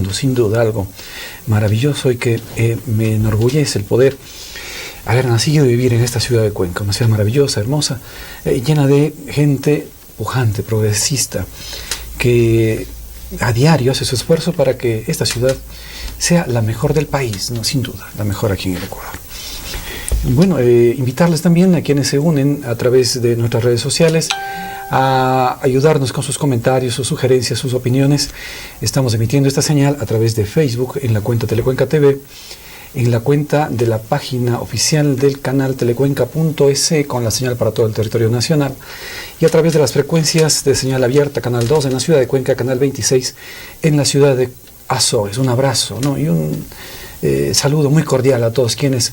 viviendo, sin duda, algo maravilloso, y que me enorgullece el poder haber nacido y vivir en esta ciudad de Cuenca, una ciudad maravillosa, hermosa, llena de gente pujante, progresista, que a diario hace su esfuerzo para que esta ciudad sea la mejor del país, ¿no? Sin duda, la mejor aquí en el Ecuador. Bueno, invitarles también a quienes se unen a través de nuestras redes sociales a ayudarnos con sus comentarios, sus sugerencias, sus opiniones. Estamos emitiendo esta señal a través de Facebook, en la cuenta Telecuenca TV, en la cuenta de la página oficial del canal telecuenca.es, con la señal para todo el territorio nacional, y a través de las frecuencias de señal abierta, canal 2 en la ciudad de Cuenca, canal 26 en la ciudad de Azogues. Un abrazo, ¿no? Y un saludo muy cordial a todos quienes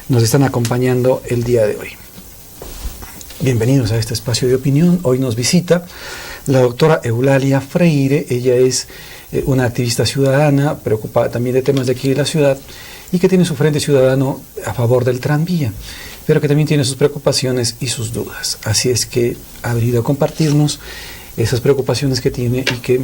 nos están acompañando el día de hoy. Bienvenidos a este espacio de opinión. Hoy nos visita la doctora Eulalia Freire. Ella es una activista ciudadana, preocupada también de temas de aquí de la ciudad, y que tiene su Frente Ciudadano a favor del tranvía, pero que también tiene sus preocupaciones y sus dudas. Así es que ha venido a compartirnos esas preocupaciones que tiene y que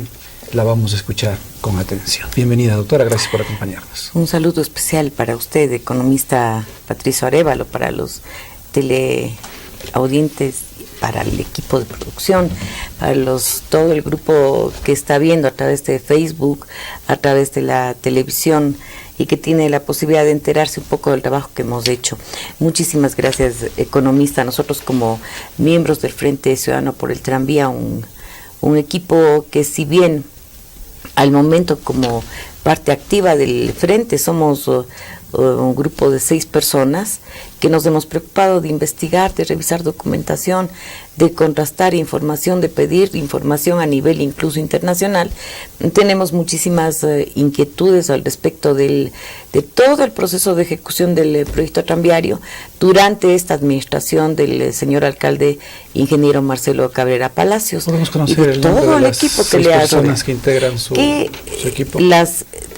la vamos a escuchar con atención. Bienvenida, doctora, gracias por acompañarnos. Un saludo especial para usted, economista Patricio Arévalo, para los teleaudientes, para el equipo de producción, para todo el grupo que está viendo a través de Facebook, a través de la televisión, y que tiene la posibilidad de enterarse un poco del trabajo que hemos hecho. Muchísimas gracias, economista. Nosotros, como miembros del Frente Ciudadano por el Tranvía, un equipo que, si bien al momento como parte activa del Frente somos un grupo de 6 personas que nos hemos preocupado de investigar, de revisar documentación, de contrastar información, de pedir información a nivel incluso internacional. Tenemos muchísimas inquietudes al respecto de todo el proceso de ejecución del proyecto tranviario durante esta administración del señor alcalde ingeniero Marcelo Cabrera Palacios. Podemos conocer y de el todo nombre de el las equipo que 6 le ha personas que integran su equipo.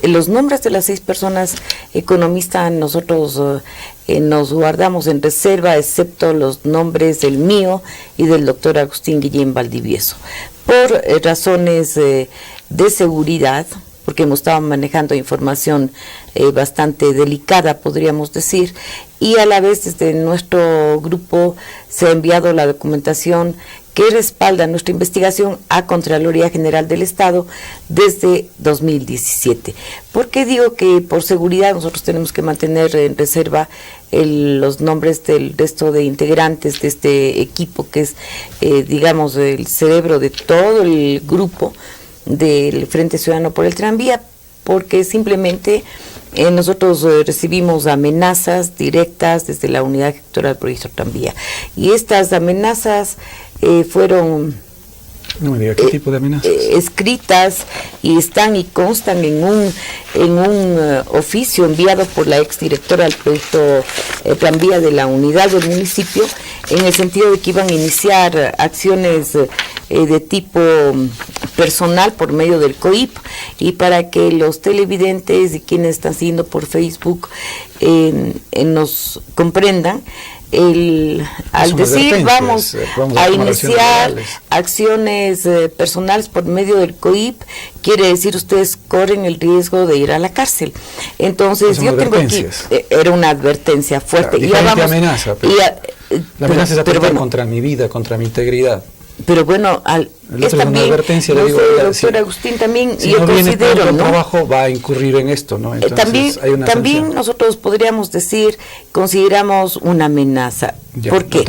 Los nombres de las 6 personas, economistas, nosotros nos guardamos en reserva, excepto los nombres del mío y del doctor Agustín Guillén Valdivieso, por razones de seguridad, porque hemos estado manejando información bastante delicada, podríamos decir, y a la vez desde nuestro grupo se ha enviado la documentación que respalda nuestra investigación a Contraloría General del Estado desde 2017. ¿Por qué digo que por seguridad nosotros tenemos que mantener en reserva los nombres del resto de integrantes de este equipo, que es, digamos, el cerebro de todo el grupo del Frente Ciudadano por el Tranvía? Porque simplemente nosotros recibimos amenazas directas desde la unidad ejecutora del proyecto Tranvía, y estas amenazas fueron No me diga, ¿qué tipo de amenazas? Escritas y están y constan en un oficio enviado por la exdirectora del proyecto tranvía de la unidad del municipio, en el sentido de que iban a iniciar acciones de tipo personal por medio del COIP, y para que los televidentes y quienes están siguiendo por Facebook nos comprendan, al decir vamos a iniciar acciones personales por medio del COIP, quiere decir ustedes corren el riesgo de ir a la cárcel. Entonces yo tengo aquí, era una advertencia fuerte. Claro, y vamos, amenaza, pero la amenaza es atentar contra mi vida, contra mi integridad. Pero bueno, es también una advertencia, le digo, doctor Agustín, también si yo no considero, ¿no? trabajo va a incurrir en esto, ¿no? Entonces, también nosotros podríamos decir, consideramos una amenaza. Ya, ¿por qué?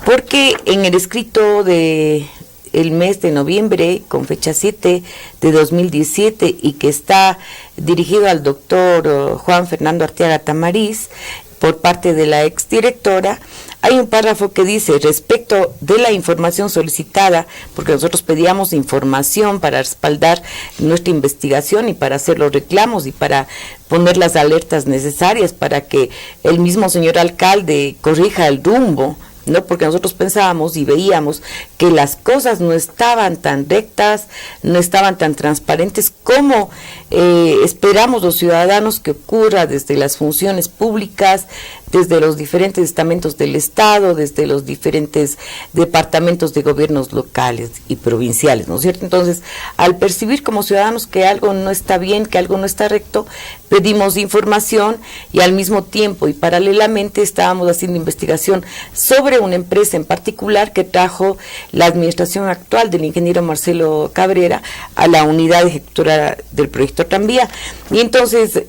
Porque en el escrito de el mes de noviembre, con fecha 7 de 2017, y que está dirigido al doctor Juan Fernando Arteaga Tamariz, por parte de la exdirectora, hay un párrafo que dice: respecto de la información solicitada, porque nosotros pedíamos información para respaldar nuestra investigación y para hacer los reclamos y para poner las alertas necesarias para que el mismo señor alcalde corrija el rumbo, ¿no? Porque nosotros pensábamos y veíamos que las cosas no estaban tan rectas, no estaban tan transparentes como esperamos los ciudadanos que ocurra desde las funciones públicas, desde los diferentes estamentos del Estado, desde los diferentes departamentos de gobiernos locales y provinciales, ¿no es cierto? Entonces, al percibir como ciudadanos que algo no está bien, que algo no está recto, pedimos información y al mismo tiempo y paralelamente estábamos haciendo investigación sobre una empresa en particular que trajo la administración actual del ingeniero Marcelo Cabrera a la unidad ejecutora del proyecto Tranvía. Y entonces,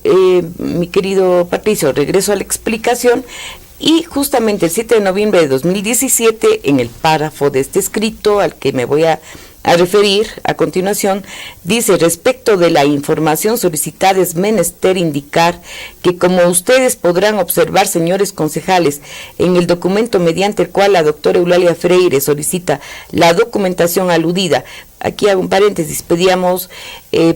mi querido Patricio, regreso a la explicación. Y justamente el 7 de noviembre de 2017, en el párrafo de este escrito al que me voy a referir a continuación, dice: respecto de la información solicitada es menester indicar que, como ustedes podrán observar, señores concejales, en el documento mediante el cual la doctora Eulalia Freire solicita la documentación aludida, aquí hago un paréntesis, pedíamos,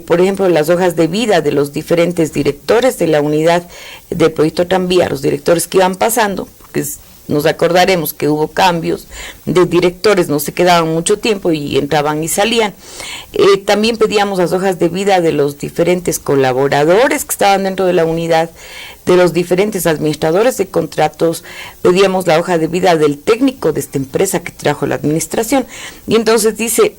por ejemplo, las hojas de vida de los diferentes directores de la unidad del proyecto Tranvía, los directores que iban pasando, porque nos acordaremos que hubo cambios de directores, no se quedaban mucho tiempo y entraban y salían. También pedíamos las hojas de vida de los diferentes colaboradores que estaban dentro de la unidad, de los diferentes administradores de contratos, pedíamos la hoja de vida del técnico de esta empresa que trajo la administración. Y entonces dice: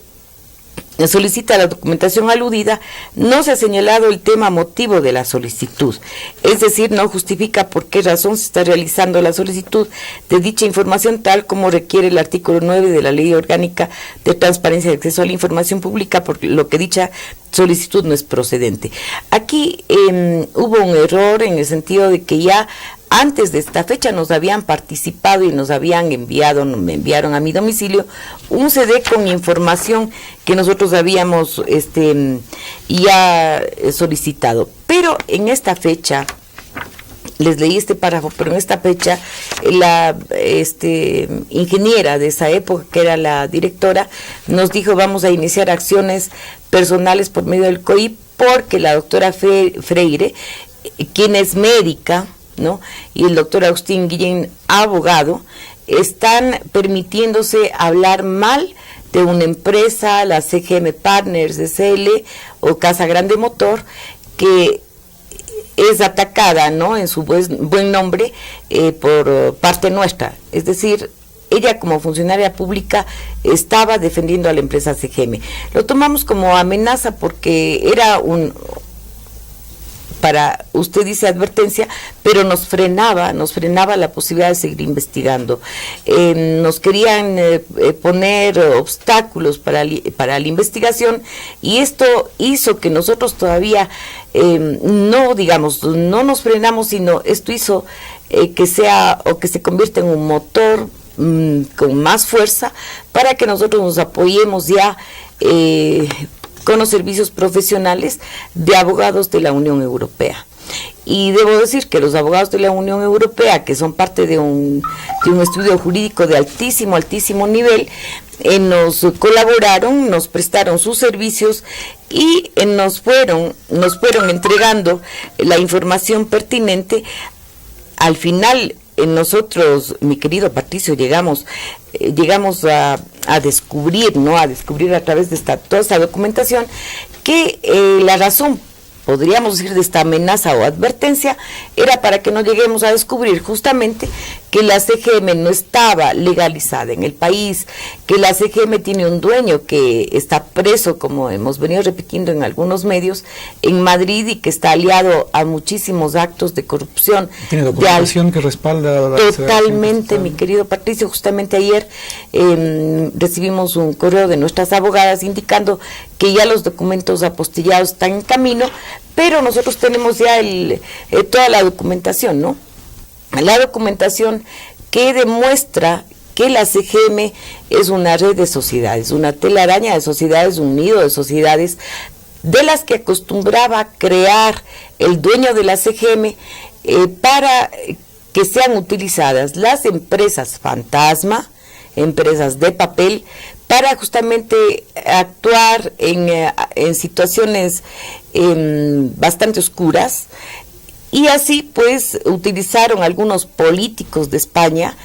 solicita la documentación aludida, no se ha señalado el tema motivo de la solicitud, es decir, no justifica por qué razón se está realizando la solicitud de dicha información tal como requiere el artículo 9 de la Ley Orgánica de Transparencia y Acceso a la Información Pública, por lo que dicha solicitud no es procedente. Aquí hubo un error en el sentido de que ya antes de esta fecha nos habían participado y nos habían enviado, me enviaron a mi domicilio un CD con información que nosotros habíamos ya solicitado. Pero en esta fecha, les leí este párrafo, pero en esta fecha la ingeniera de esa época, que era la directora, nos dijo: vamos a iniciar acciones personales por medio del COIP, porque la doctora Freire, quien es médica, ¿no?, y el doctor Agustín Guillén, abogado, están permitiéndose hablar mal de una empresa, la CGM Partners SL o Casa Grande Motor, que es atacada, ¿no?, en su buen nombre por parte nuestra. Es decir, ella como funcionaria pública estaba defendiendo a la empresa CGM. Lo tomamos como amenaza porque era para, usted dice advertencia, pero nos frenaba la posibilidad de seguir investigando. Nos querían poner obstáculos para la investigación, y esto hizo que nosotros todavía no nos frenamos, sino esto hizo que se convierta en un motor con más fuerza para que nosotros nos apoyemos ya con los servicios profesionales de abogados de la Unión Europea. Y debo decir que los abogados de la Unión Europea, que son parte de un estudio jurídico de altísimo nivel, nos colaboraron, nos prestaron sus servicios y nos fueron entregando la información pertinente. Al final, nosotros, mi querido Patricio, llegamos a descubrir, ¿no?, a través de toda esta documentación que la razón, podríamos decir, de esta amenaza o advertencia era para que no lleguemos a descubrir justamente que la CGM no estaba legalizada en el país, que la CGM tiene un dueño que está preso, como hemos venido repitiendo en algunos medios, en Madrid, y que está aliado a muchísimos actos de corrupción. ¿Tiene documentación que respalda? Totalmente, mi querido Patricio. Justamente ayer recibimos un correo de nuestras abogadas indicando que ya los documentos apostillados están en camino, pero nosotros tenemos ya toda la documentación, ¿no? La documentación que demuestra que la CGM es una red de sociedades, una telaraña de sociedades, un nido de sociedades, de las que acostumbraba a crear el dueño de la CGM para que sean utilizadas las empresas fantasma, empresas de papel, para justamente actuar en situaciones bastante oscuras. Y así pues utilizaron algunos políticos de España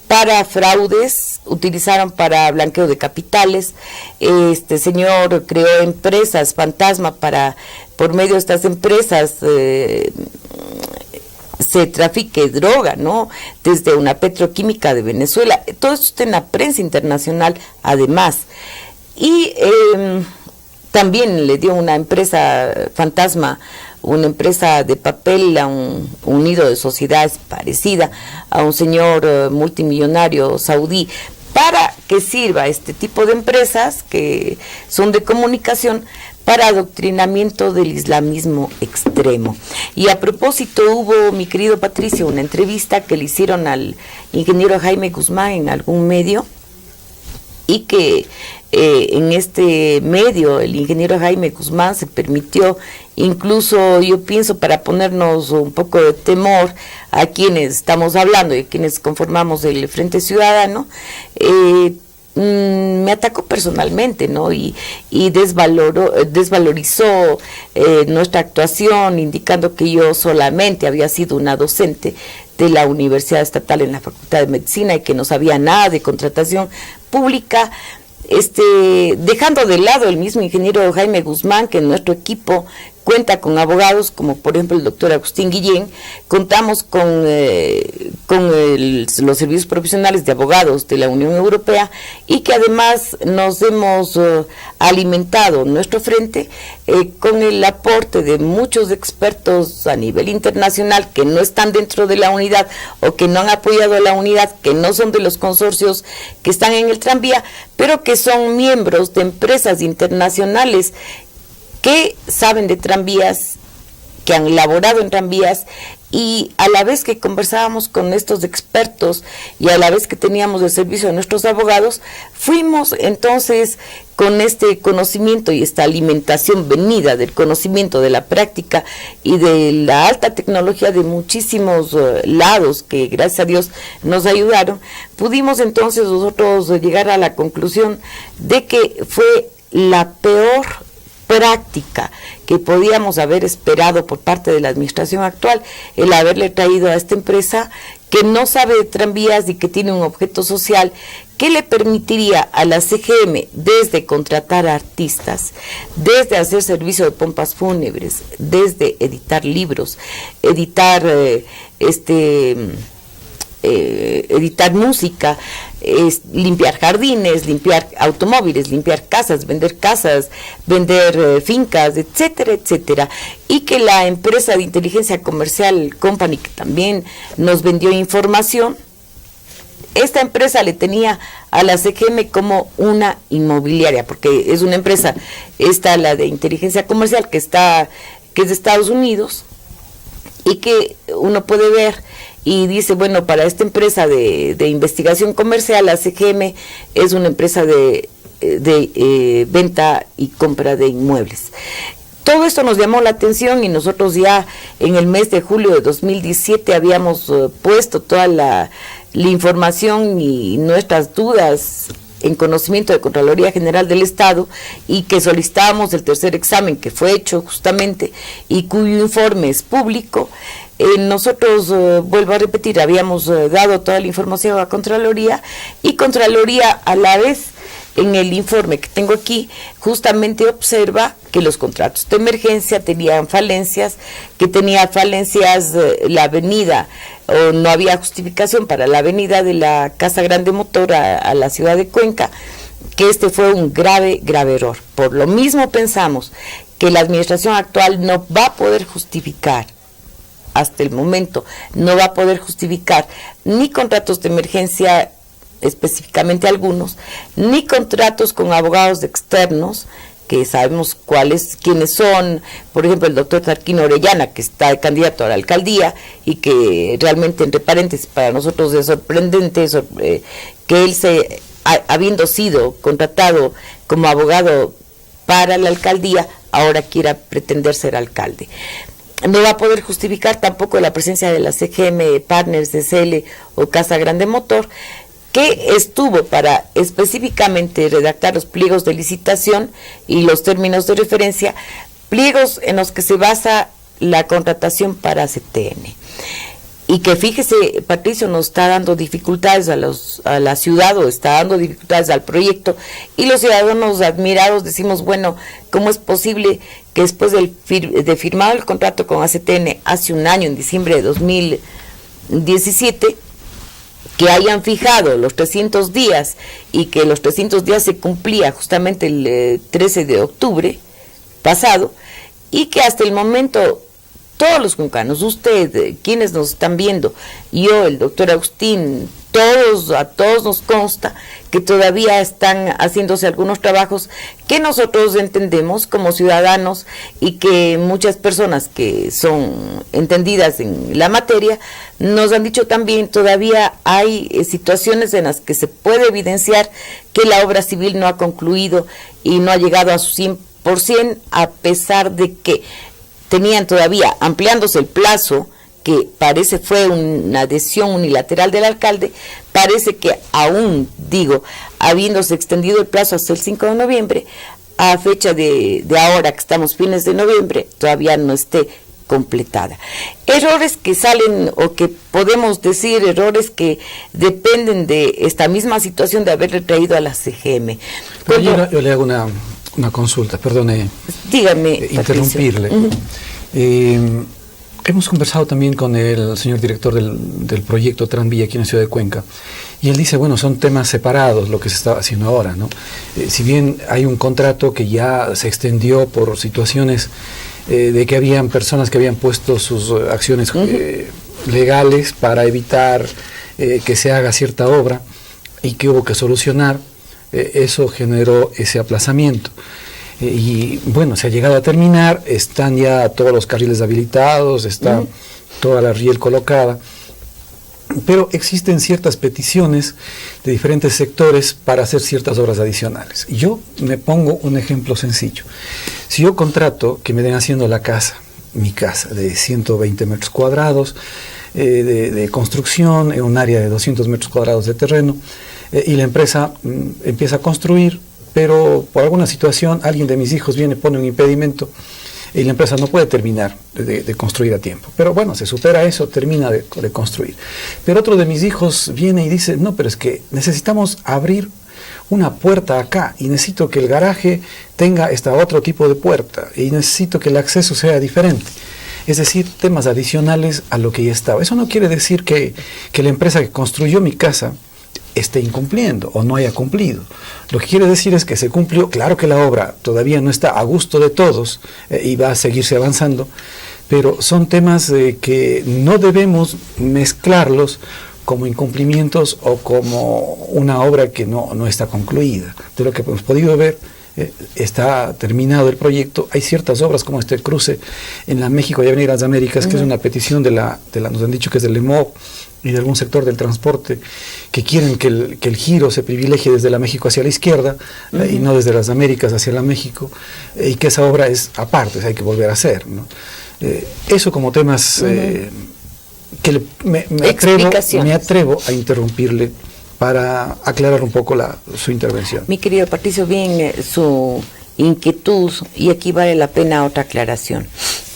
para fraudes, utilizaron para blanqueo de capitales. Este señor creó empresas fantasma por medio de estas empresas se se trafique droga, ¿no? Desde una petroquímica de Venezuela. Todo esto está en la prensa internacional, además. Y también le dio una empresa fantasma, una empresa de papel a un nido de sociedades parecida a un señor multimillonario saudí, para que sirva este tipo de empresas que son de comunicación para adoctrinamiento del islamismo extremo. Y a propósito, hubo, mi querido Patricio, una entrevista que le hicieron al ingeniero Jaime Guzmán en algún medio, y que en este medio el ingeniero Jaime Guzmán se permitió, incluso yo pienso para ponernos un poco de temor a quienes estamos hablando y a quienes conformamos el Frente Ciudadano, me atacó personalmente, ¿no? Y desvalorizó nuestra actuación, indicando que yo solamente había sido una docente de la Universidad Estatal en la Facultad de Medicina y que no sabía nada de contratación pública, dejando de lado el mismo ingeniero Jaime Guzmán, que en nuestro equipo cuenta con abogados como por ejemplo el doctor Agustín Guillén. Contamos con los servicios profesionales de abogados de la Unión Europea, y que además nos hemos alimentado nuestro frente con el aporte de muchos expertos a nivel internacional que no están dentro de la unidad o que no han apoyado a la unidad, que no son de los consorcios que están en el tranvía, pero que son miembros de empresas internacionales que saben de tranvías, que han laborado en tranvías, y a la vez que conversábamos con estos expertos y a la vez que teníamos el servicio de nuestros abogados, fuimos entonces con este conocimiento y esta alimentación venida del conocimiento, de la práctica y de la alta tecnología de muchísimos lados que gracias a Dios nos ayudaron, pudimos entonces nosotros llegar a la conclusión de que fue la peor práctica que podíamos haber esperado por parte de la administración actual, el haberle traído a esta empresa que no sabe de tranvías y que tiene un objeto social que le permitiría a la CGM desde contratar a artistas, desde hacer servicio de pompas fúnebres, desde editar libros, editar editar música, limpiar jardines, limpiar automóviles, limpiar casas, vender fincas, etcétera, etcétera. Y que la empresa de inteligencia comercial Company, que también nos vendió información, esta empresa le tenía a la CGM como una inmobiliaria, porque es una empresa, la de inteligencia comercial, que es de Estados Unidos, y que uno puede ver y dice, bueno, para esta empresa de investigación comercial, la CGM es una empresa de venta y compra de inmuebles. Todo esto nos llamó la atención, y nosotros ya en el mes de julio de 2017 habíamos puesto toda la información y nuestras dudas en conocimiento de Contraloría General del Estado, y que solicitábamos el tercer examen que fue hecho justamente y cuyo informe es público. Nosotros, vuelvo a repetir, habíamos dado toda la información a Contraloría, y Contraloría a la vez en el informe que tengo aquí justamente observa que los contratos de emergencia tenían falencias, la avenida, o no había justificación para la avenida de la Casa Grande Motor a la ciudad de Cuenca, que fue un grave error. Por lo mismo pensamos que la administración actual no va a poder justificar, hasta el momento, no va a poder justificar ni contratos de emergencia, específicamente algunos, ni contratos con abogados externos, que sabemos quiénes son, por ejemplo el doctor Tarquino Orellana, que está de candidato a la alcaldía, y que realmente, entre paréntesis, para nosotros es sorprendente que él habiendo sido contratado como abogado para la alcaldía, ahora quiera pretender ser alcalde. No va a poder justificar tampoco la presencia de la CGM Partners, DCL o Casa Grande Motor, que estuvo para específicamente redactar los pliegos de licitación y los términos de referencia, pliegos en los que se basa la contratación para CTN. Y que fíjese, Patricio, nos está dando dificultades a la ciudad, o está dando dificultades al proyecto, y los ciudadanos admirados decimos, bueno, ¿cómo es posible que después de firmado el contrato con ACTN hace un año, en diciembre de 2017, que hayan fijado los 300 días y que los 300 días se cumplía justamente el 13 de octubre pasado, y que hasta el momento todos los cuncanos, usted, quienes nos están viendo, yo, el doctor Agustín, a todos nos consta que todavía están haciéndose algunos trabajos que nosotros entendemos como ciudadanos, y que muchas personas que son entendidas en la materia nos han dicho también, todavía hay situaciones en las que se puede evidenciar que la obra civil no ha concluido y no ha llegado a su 100%, a pesar de que tenían todavía, ampliándose el plazo, que parece fue una adhesión unilateral del alcalde, parece que aún, habiéndose extendido el plazo hasta el 5 de noviembre, a fecha de ahora que estamos fines de noviembre, todavía no esté completada. Errores que salen, o que podemos decir errores que dependen de esta misma situación de haberle traído a la CGM. Yo le hago una consulta, perdone, dígame, interrumpirle. Hemos conversado también con el señor director del proyecto Tranvía aquí en la ciudad de Cuenca, y él dice, bueno, son temas separados lo que se está haciendo ahora, ¿no? Si bien hay un contrato que ya se extendió por situaciones de que habían personas que habían puesto sus acciones legales para evitar que se haga cierta obra, y que hubo que solucionar, eso generó ese aplazamiento. Y bueno, se ha llegado a terminar, están ya todos los carriles habilitados, está toda la riel colocada, pero existen ciertas peticiones de diferentes sectores para hacer ciertas obras adicionales. Yo me pongo un ejemplo sencillo. Si yo contrato que me den haciendo mi casa de 120 metros cuadrados de construcción, en un área de 200 metros cuadrados de terreno, y la empresa empieza a construir, pero por alguna situación alguien de mis hijos viene, pone un impedimento, y la empresa no puede terminar de construir a tiempo. Pero bueno, se supera eso, termina de construir. Pero otro de mis hijos viene y dice, no, pero es que necesitamos abrir una puerta acá, y necesito que el garaje tenga otro tipo de puerta, y necesito que el acceso sea diferente. Es decir, temas adicionales a lo que ya estaba. Eso no quiere decir que la empresa que construyó mi casa esté incumpliendo o no haya cumplido. Lo que quiere decir es que se cumplió. Claro que la obra todavía no está a gusto de todos y va a seguirse avanzando, pero son temas que no debemos mezclarlos como incumplimientos o como una obra que no está concluida. De lo que hemos podido ver, está terminado el proyecto. Hay ciertas obras como este cruce en la México y Avenida Las Américas, que es una petición nos han dicho que es del EMOB y de algún sector del transporte, que quieren que el giro se privilegie desde la México hacia la izquierda y no desde las Américas hacia la México, y que esa obra es aparte, hay que volver a hacer, ¿no? Eso como temas que me atrevo a interrumpirle para aclarar un poco su intervención. Mi querido Patricio, bien su inquietud, y aquí vale la pena otra aclaración.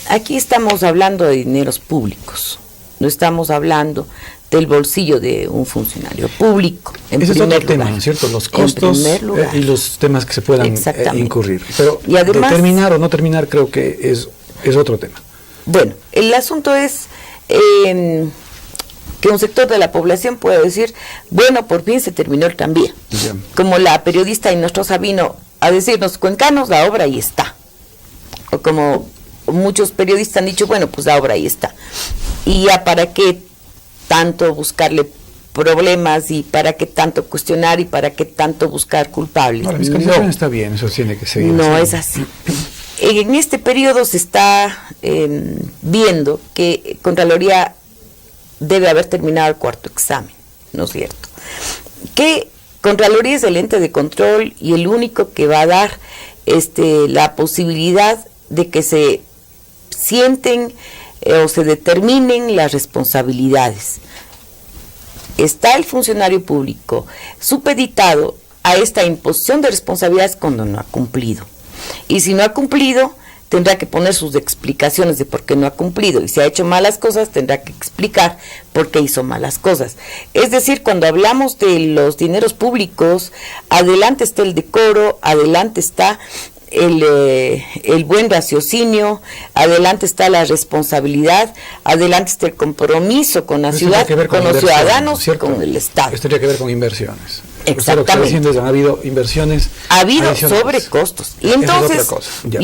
Aquí estamos hablando de dineros públicos, no estamos hablando del bolsillo de un funcionario público. Ese es otro tema, ¿no es cierto? Los costos y los temas que se puedan incurrir. Pero y además, terminar o no terminar creo que es otro tema. Bueno, el asunto es que un sector de la población puede decir, bueno, por fin se terminó el tranvía. Bien. Como la periodista Inostroza vino a decirnos, cuencanos, la obra ahí está. O como muchos periodistas han dicho, bueno, pues la obra ahí está. Y ya para qué tanto buscarle problemas, y para qué tanto cuestionar, y para qué tanto buscar culpables. No, la fiscalización está bien, eso tiene que seguir. No es así. En este periodo se está viendo que Contraloría debe haber terminado el cuarto examen, ¿no es cierto? Que Contraloría es el ente de control y el único que va a dar la posibilidad de que se sienten o se determinen las responsabilidades. Está el funcionario público supeditado a esta imposición de responsabilidades cuando no ha cumplido. Y si no ha cumplido, tendrá que poner sus explicaciones de por qué no ha cumplido, y si ha hecho malas cosas tendrá que explicar por qué hizo malas cosas. Es decir, cuando hablamos de los dineros públicos, adelante está el decoro, adelante está el buen raciocinio, adelante está la responsabilidad, adelante está el compromiso con la ciudad, con los ciudadanos, ¿cierto? Con el Estado. Esto tendría que ver con inversiones. Exactamente. Lo que está diciendo es que han habido inversiones. Ha habido sobrecostos. Y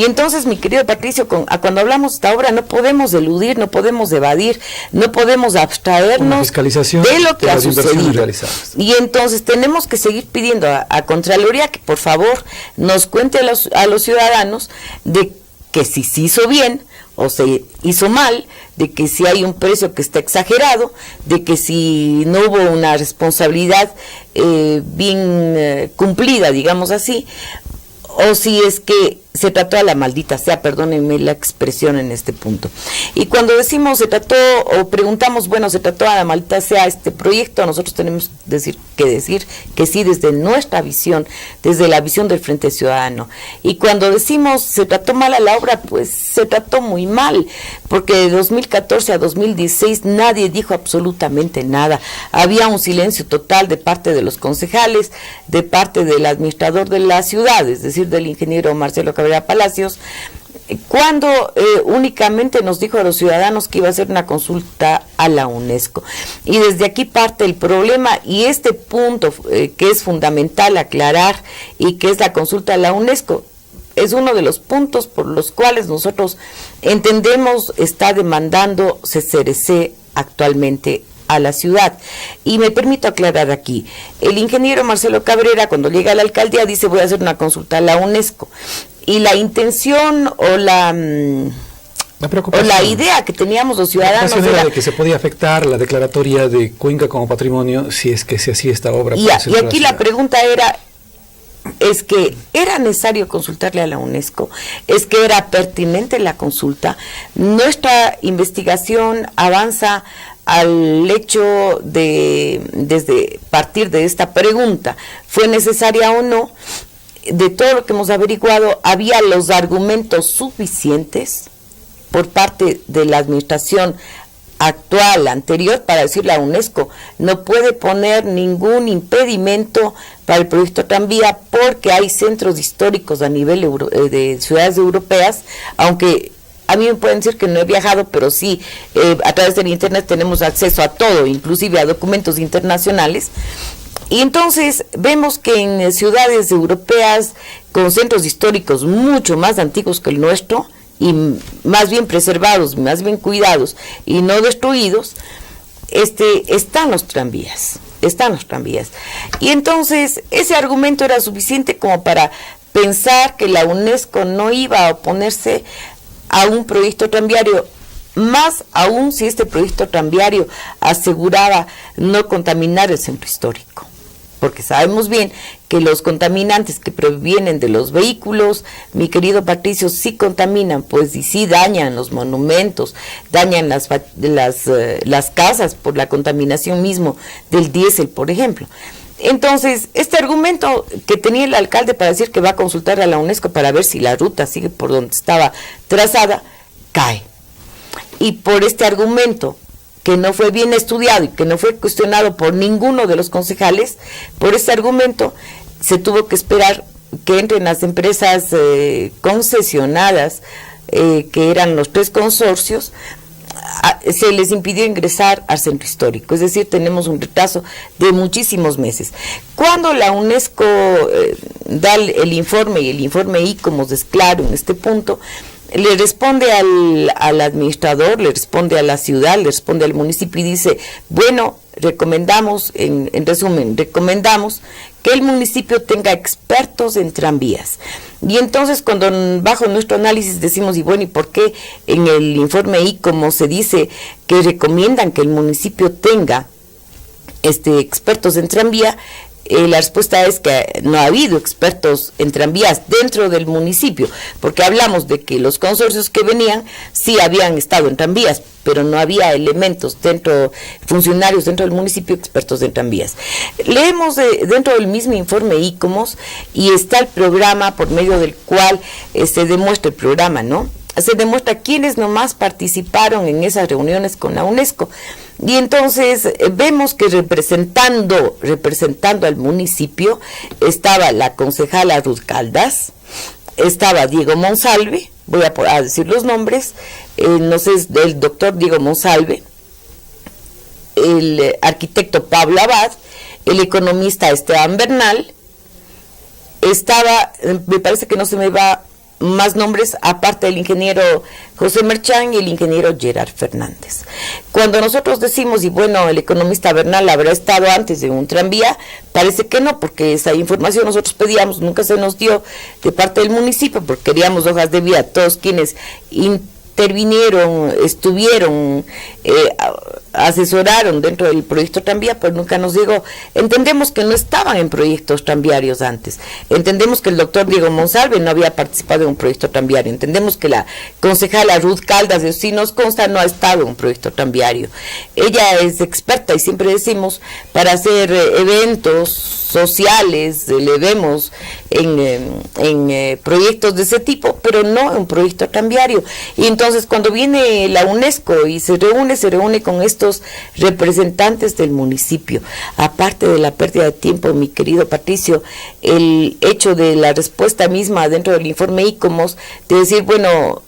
entonces, mi querido Patricio, cuando hablamos de esta obra no podemos eludir, no podemos evadir, no podemos abstraernos de lo que ha sucedido. Y entonces tenemos que seguir pidiendo a Contraloría que por favor nos cuente a los ciudadanos de que si se hizo bien o se hizo mal, de que si hay un precio que está exagerado, de que si no hubo una responsabilidad bien cumplida, digamos así, o si es que se trató a la maldita sea, perdónenme la expresión en este punto. Y cuando decimos se trató o preguntamos, bueno, se trató a la maldita sea este proyecto, nosotros tenemos que decir que sí desde nuestra visión, desde la visión del Frente Ciudadano. Y cuando decimos se trató mal a la obra, pues se trató muy mal, porque de 2014 a 2016 nadie dijo absolutamente nada. Había un silencio total de parte de los concejales, de parte del administrador de la ciudad, es decir, del ingeniero Marcelo Cabrera Palacios, cuando únicamente nos dijo a los ciudadanos que iba a hacer una consulta a la UNESCO. Y desde aquí parte el problema, y este punto que es fundamental aclarar, y que es la consulta a la UNESCO, es uno de los puntos por los cuales nosotros entendemos está demandando CCRC actualmente a la ciudad. Y me permito aclarar aquí, el ingeniero Marcelo Cabrera cuando llega a la alcaldía dice voy a hacer una consulta a la UNESCO, y la intención o la idea que teníamos los ciudadanos era de que se podía afectar la declaratoria de Cuenca como patrimonio si es que se hacía esta obra. Y aquí la pregunta es que era necesario consultarle a la UNESCO, es que era pertinente la consulta. Nuestra investigación avanza al hecho de, desde partir de esta pregunta, ¿fue necesaria o no? De todo lo que hemos averiguado, había los argumentos suficientes por parte de la administración actual, anterior, para decirle a UNESCO, no puede poner ningún impedimento para el proyecto tranvía porque hay centros históricos a nivel de ciudades europeas, aunque a mí me pueden decir que no he viajado, pero sí, a través del internet tenemos acceso a todo, inclusive a documentos internacionales. Y entonces vemos que en ciudades europeas con centros históricos mucho más antiguos que el nuestro, y más bien preservados, más bien cuidados y no destruidos, están los tranvías. Y entonces ese argumento era suficiente como para pensar que la UNESCO no iba a oponerse a un proyecto tranviario, más aún si este proyecto tranviario aseguraba no contaminar el centro histórico, porque sabemos bien que los contaminantes que provienen de los vehículos, mi querido Patricio, sí contaminan, pues, y sí dañan los monumentos, dañan las casas por la contaminación mismo del diésel, por ejemplo. Entonces, este argumento que tenía el alcalde para decir que va a consultar a la UNESCO para ver si la ruta sigue por donde estaba trazada, cae. Y por este argumento que no fue bien estudiado y que no fue cuestionado por ninguno de los concejales, por este argumento se tuvo que esperar que entren las empresas concesionadas, que eran los 3 consorcios, se les impidió ingresar al centro histórico, es decir, tenemos un retraso de muchísimos meses. Cuando la UNESCO da el informe, y el informe ICOMOS es claro en este punto, le responde al administrador, le responde a la ciudad, le responde al municipio y dice, bueno, recomendamos, en resumen, recomendamos que el municipio tenga expertos en tranvías. Y entonces cuando bajo nuestro análisis decimos, y bueno, ¿y por qué en el informe ICOMOS se dice que recomiendan que el municipio tenga expertos en tranvía? La respuesta es que no ha habido expertos en tranvías dentro del municipio, porque hablamos de que los consorcios que venían sí habían estado en tranvías, pero no había elementos funcionarios dentro del municipio expertos en tranvías. Leemos dentro del mismo informe ICOMOS y está el programa por medio del cual se demuestra el programa, ¿no? Se demuestra quiénes nomás participaron en esas reuniones con la UNESCO. Y entonces vemos que representando al municipio estaba la concejala Ruth Caldas, estaba Diego Monsalve, voy a decir los nombres, no sé, el doctor Diego Monsalve, el arquitecto Pablo Abad, el economista Esteban Bernal, estaba, me parece que no se me va más nombres, aparte del ingeniero José Merchán y el ingeniero Gerard Fernández. Cuando nosotros decimos, y bueno, el economista Bernal habrá estado antes de un tranvía, parece que no, porque esa información nosotros pedíamos, nunca se nos dio de parte del municipio, porque queríamos hojas de vida, todos quienes intervinieron, estuvieron, asesoraron dentro del proyecto tranvía, pero nunca nos llegó. Entendemos que no estaban en proyectos tranviarios antes, entendemos que el doctor Diego Monsalve no había participado en un proyecto tranviario, entendemos que la concejala Ruth Caldas, de si nos consta, no ha estado en un proyecto tranviario. Ella es experta y siempre decimos, para hacer eventos sociales, le vemos en proyectos de ese tipo, pero no en un proyecto tranviario. Y entonces cuando viene la UNESCO y se reúne con estos representantes del municipio, aparte de la pérdida de tiempo, mi querido Patricio, el hecho de la respuesta misma dentro del informe ICOMOS, de decir, bueno,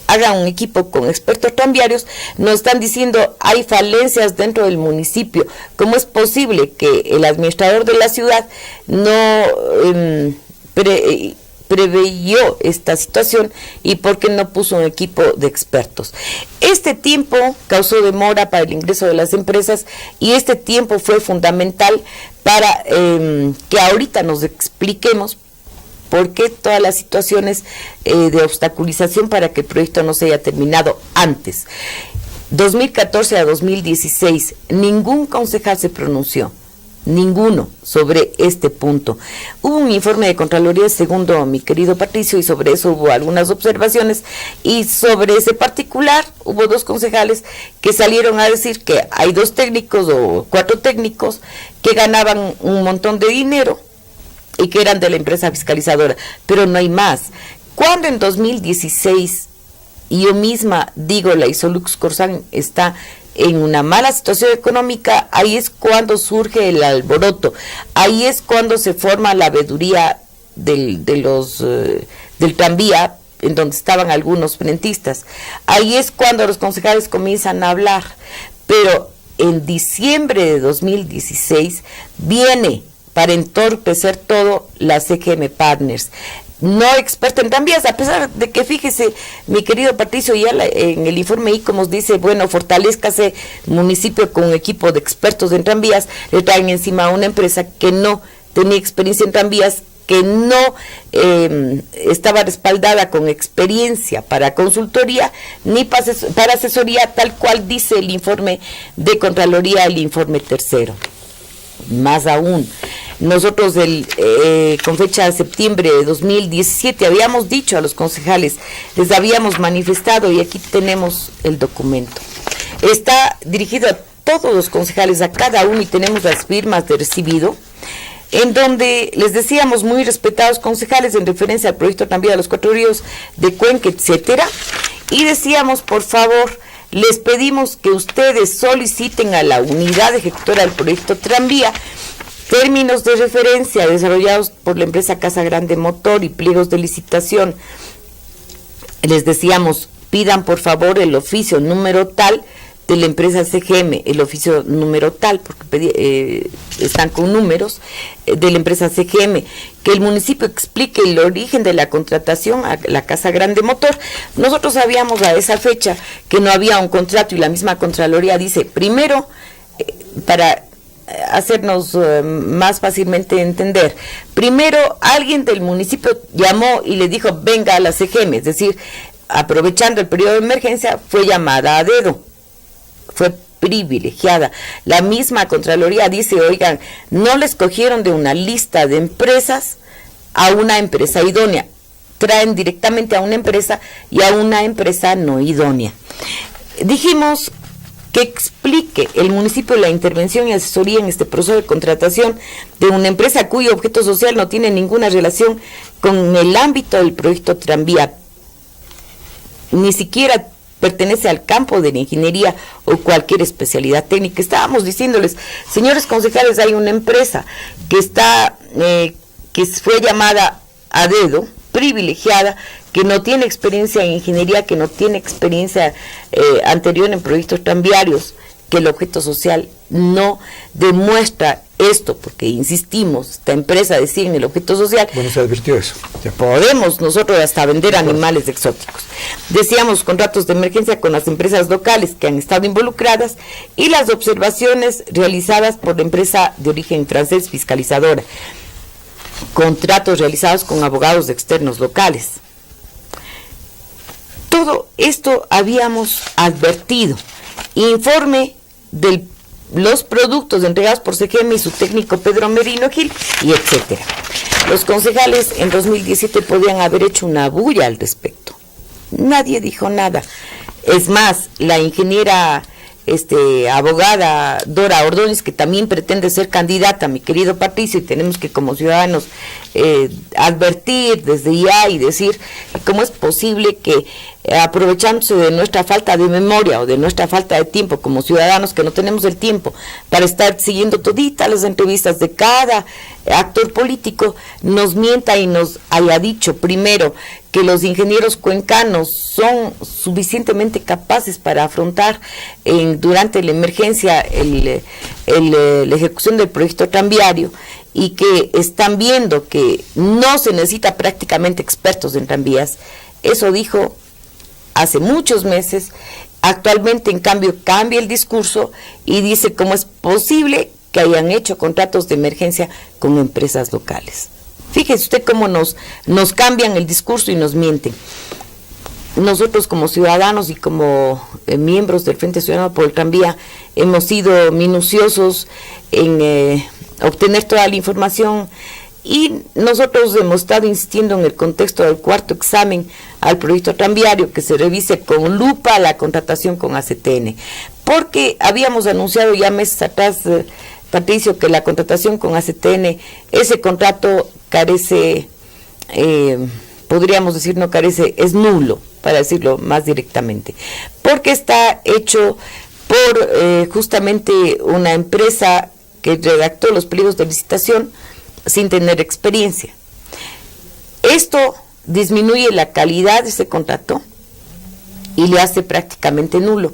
haga un equipo con expertos tranviarios, nos están diciendo hay falencias dentro del municipio. ¿Cómo es posible que el administrador de la ciudad no preveyó esta situación y por qué no puso un equipo de expertos? Este tiempo causó demora para el ingreso de las empresas y este tiempo fue fundamental para que ahorita nos expliquemos por qué todas las situaciones de obstaculización para que el proyecto no se haya terminado antes. 2014 a 2016, ningún concejal se pronunció, ninguno, sobre este punto. Hubo un informe de Contraloría, segundo mi querido Patricio, y sobre eso hubo algunas observaciones, y sobre ese particular hubo 2 concejales que salieron a decir que hay 2 técnicos o 4 técnicos que ganaban un montón de dinero y que eran de la empresa fiscalizadora, pero no hay más. Cuando en 2016, y yo misma digo, la Isolux Corsán está en una mala situación económica, ahí es cuando surge el alboroto, ahí es cuando se forma la veeduría del tranvía, en donde estaban algunos frentistas, ahí es cuando los concejales comienzan a hablar, pero en diciembre de 2016 viene para entorpecer todo la CGM Partners, no experta en tranvías, a pesar de que, fíjese, mi querido Patricio, ya en el informe ICOMOS dice, bueno, fortalezcase municipio con un equipo de expertos en tranvías, le traen encima a una empresa que no tenía experiencia en tranvías, que no estaba respaldada con experiencia para consultoría ni para asesoría, tal cual dice el informe de Contraloría, el informe tercero. Más aún, nosotros con fecha de septiembre de 2017 habíamos dicho a los concejales, les habíamos manifestado, y aquí tenemos el documento. Está dirigido a todos los concejales, a cada uno, y tenemos las firmas de recibido, en donde les decíamos, muy respetados concejales, en referencia al proyecto tranvía de los 4 ríos de Cuenca, etcétera, y decíamos, por favor, les pedimos que ustedes soliciten a la unidad ejecutora del proyecto tranvía términos de referencia desarrollados por la empresa Casa Grande Motor y pliegos de licitación. Les decíamos, pidan por favor el oficio número tal de la empresa CGM, el oficio número tal, porque están con números, de la empresa CGM, que el municipio explique el origen de la contratación a la Casa Grande Motor. Nosotros sabíamos a esa fecha que no había un contrato, y la misma Contraloría dice, primero, para hacernos más fácilmente entender, primero alguien del municipio llamó y le dijo, venga a la CGM, es decir, aprovechando el periodo de emergencia, fue llamada a dedo. Fue privilegiada. La misma Contraloría dice, oigan, no les cogieron de una lista de empresas a una empresa idónea, traen directamente a una empresa y a una empresa no idónea. Dijimos que explique el municipio la intervención y asesoría en este proceso de contratación de una empresa cuyo objeto social no tiene ninguna relación con el ámbito del proyecto tranvía, ni siquiera pertenece al campo de la ingeniería o cualquier especialidad técnica. Estábamos diciéndoles, señores concejales, hay una empresa que está, que fue llamada a dedo, privilegiada, que no tiene experiencia en ingeniería, que no tiene experiencia anterior en proyectos tranviarios, que el objeto social no demuestra esto, porque insistimos, esta empresa decide en el objeto social. Bueno, se advirtió eso. Ya podemos nosotros hasta vender animales exóticos. Decíamos contratos de emergencia con las empresas locales que han estado involucradas y las observaciones realizadas por la empresa de origen francés fiscalizadora. Contratos realizados con abogados externos locales. Todo esto habíamos advertido. Informe de los productos entregados por CGM y su técnico Pedro Merino Gil, y etcétera. Los concejales en 2017 podían haber hecho una bulla al respecto. Nadie dijo nada. Es más, la ingeniera abogada Dora Ordóñez, que también pretende ser candidata, mi querido Patricio, y tenemos que como ciudadanos advertir desde ya y decir cómo es posible que aprovechándose de nuestra falta de memoria o de nuestra falta de tiempo como ciudadanos, que no tenemos el tiempo para estar siguiendo toditas las entrevistas de cada actor político, nos mienta y nos haya dicho primero que los ingenieros cuencanos son suficientemente capaces para afrontar durante la emergencia la ejecución del proyecto tranviario, y que están viendo que no se necesita prácticamente expertos en tranvías. Eso dijo hace muchos meses. Actualmente, en cambio, cambia el discurso y dice cómo es posible que hayan hecho contratos de emergencia con empresas locales. Fíjese usted cómo nos cambian el discurso y nos mienten. Nosotros como ciudadanos y como miembros del Frente Ciudadano por el Tranvía hemos sido minuciosos en obtener toda la información, y nosotros hemos estado insistiendo en el contexto del cuarto examen al proyecto tranviario que se revise con lupa la contratación con ACTN, porque habíamos anunciado ya meses atrás, Patricio, que la contratación con ACTN, ese contrato carece, podríamos decir no carece, es nulo, para decirlo más directamente, porque está hecho por justamente una empresa que redactó los pliegos de licitación sin tener experiencia. Esto disminuye la calidad de ese contrato y le hace prácticamente nulo.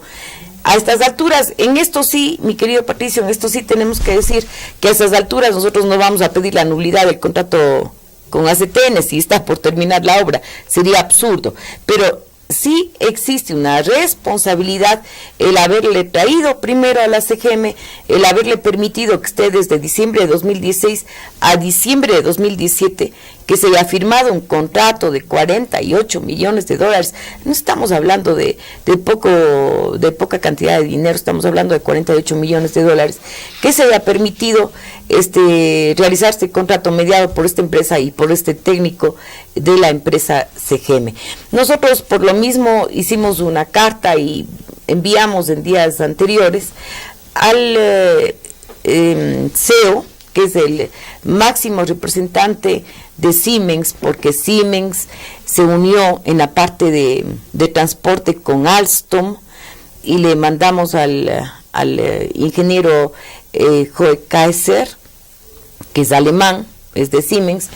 A estas alturas, en esto sí, mi querido Patricio, en esto sí tenemos que decir que a estas alturas nosotros no vamos a pedir la nulidad del contrato con ACTN si está por terminar la obra, sería absurdo, pero sí existe una responsabilidad el haberle traído primero a la CGM, el haberle permitido que esté desde diciembre de 2016 a diciembre de 2017, que se haya firmado un contrato de 48 millones de dólares. No estamos hablando de poca cantidad de dinero, estamos hablando de 48 millones de dólares, que se haya permitido realizar este contrato mediado por esta empresa y por este técnico de la empresa CGM. Nosotros por lo mismo hicimos una carta y enviamos en días anteriores al CEO, que es el máximo representante de Siemens, porque Siemens se unió en la parte de transporte con Alstom, y le mandamos al ingeniero Joe Kaiser, que es alemán, es de Siemens,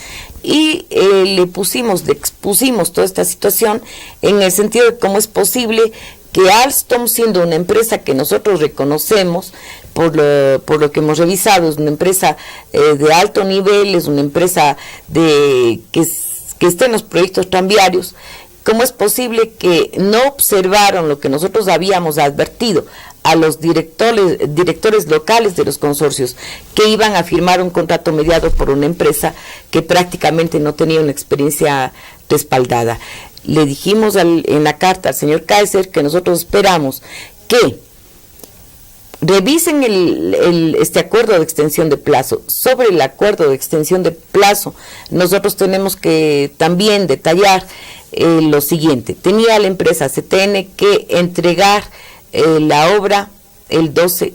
y le expusimos toda esta situación en el sentido de cómo es posible que Alstom, siendo una empresa que nosotros reconocemos por lo que hemos revisado, es una empresa de alto nivel, es una empresa que esté en los proyectos tranviarios, ¿cómo es posible que no observaron lo que nosotros habíamos advertido a los directores locales de los consorcios, que iban a firmar un contrato mediado por una empresa que prácticamente no tenía una experiencia respaldada? Le dijimos en la carta al señor Kaiser que nosotros esperamos que revisen este acuerdo de extensión de plazo. Sobre el acuerdo de extensión de plazo, nosotros tenemos que también detallar lo siguiente. Tenía la empresa CTN que entregar la obra el 13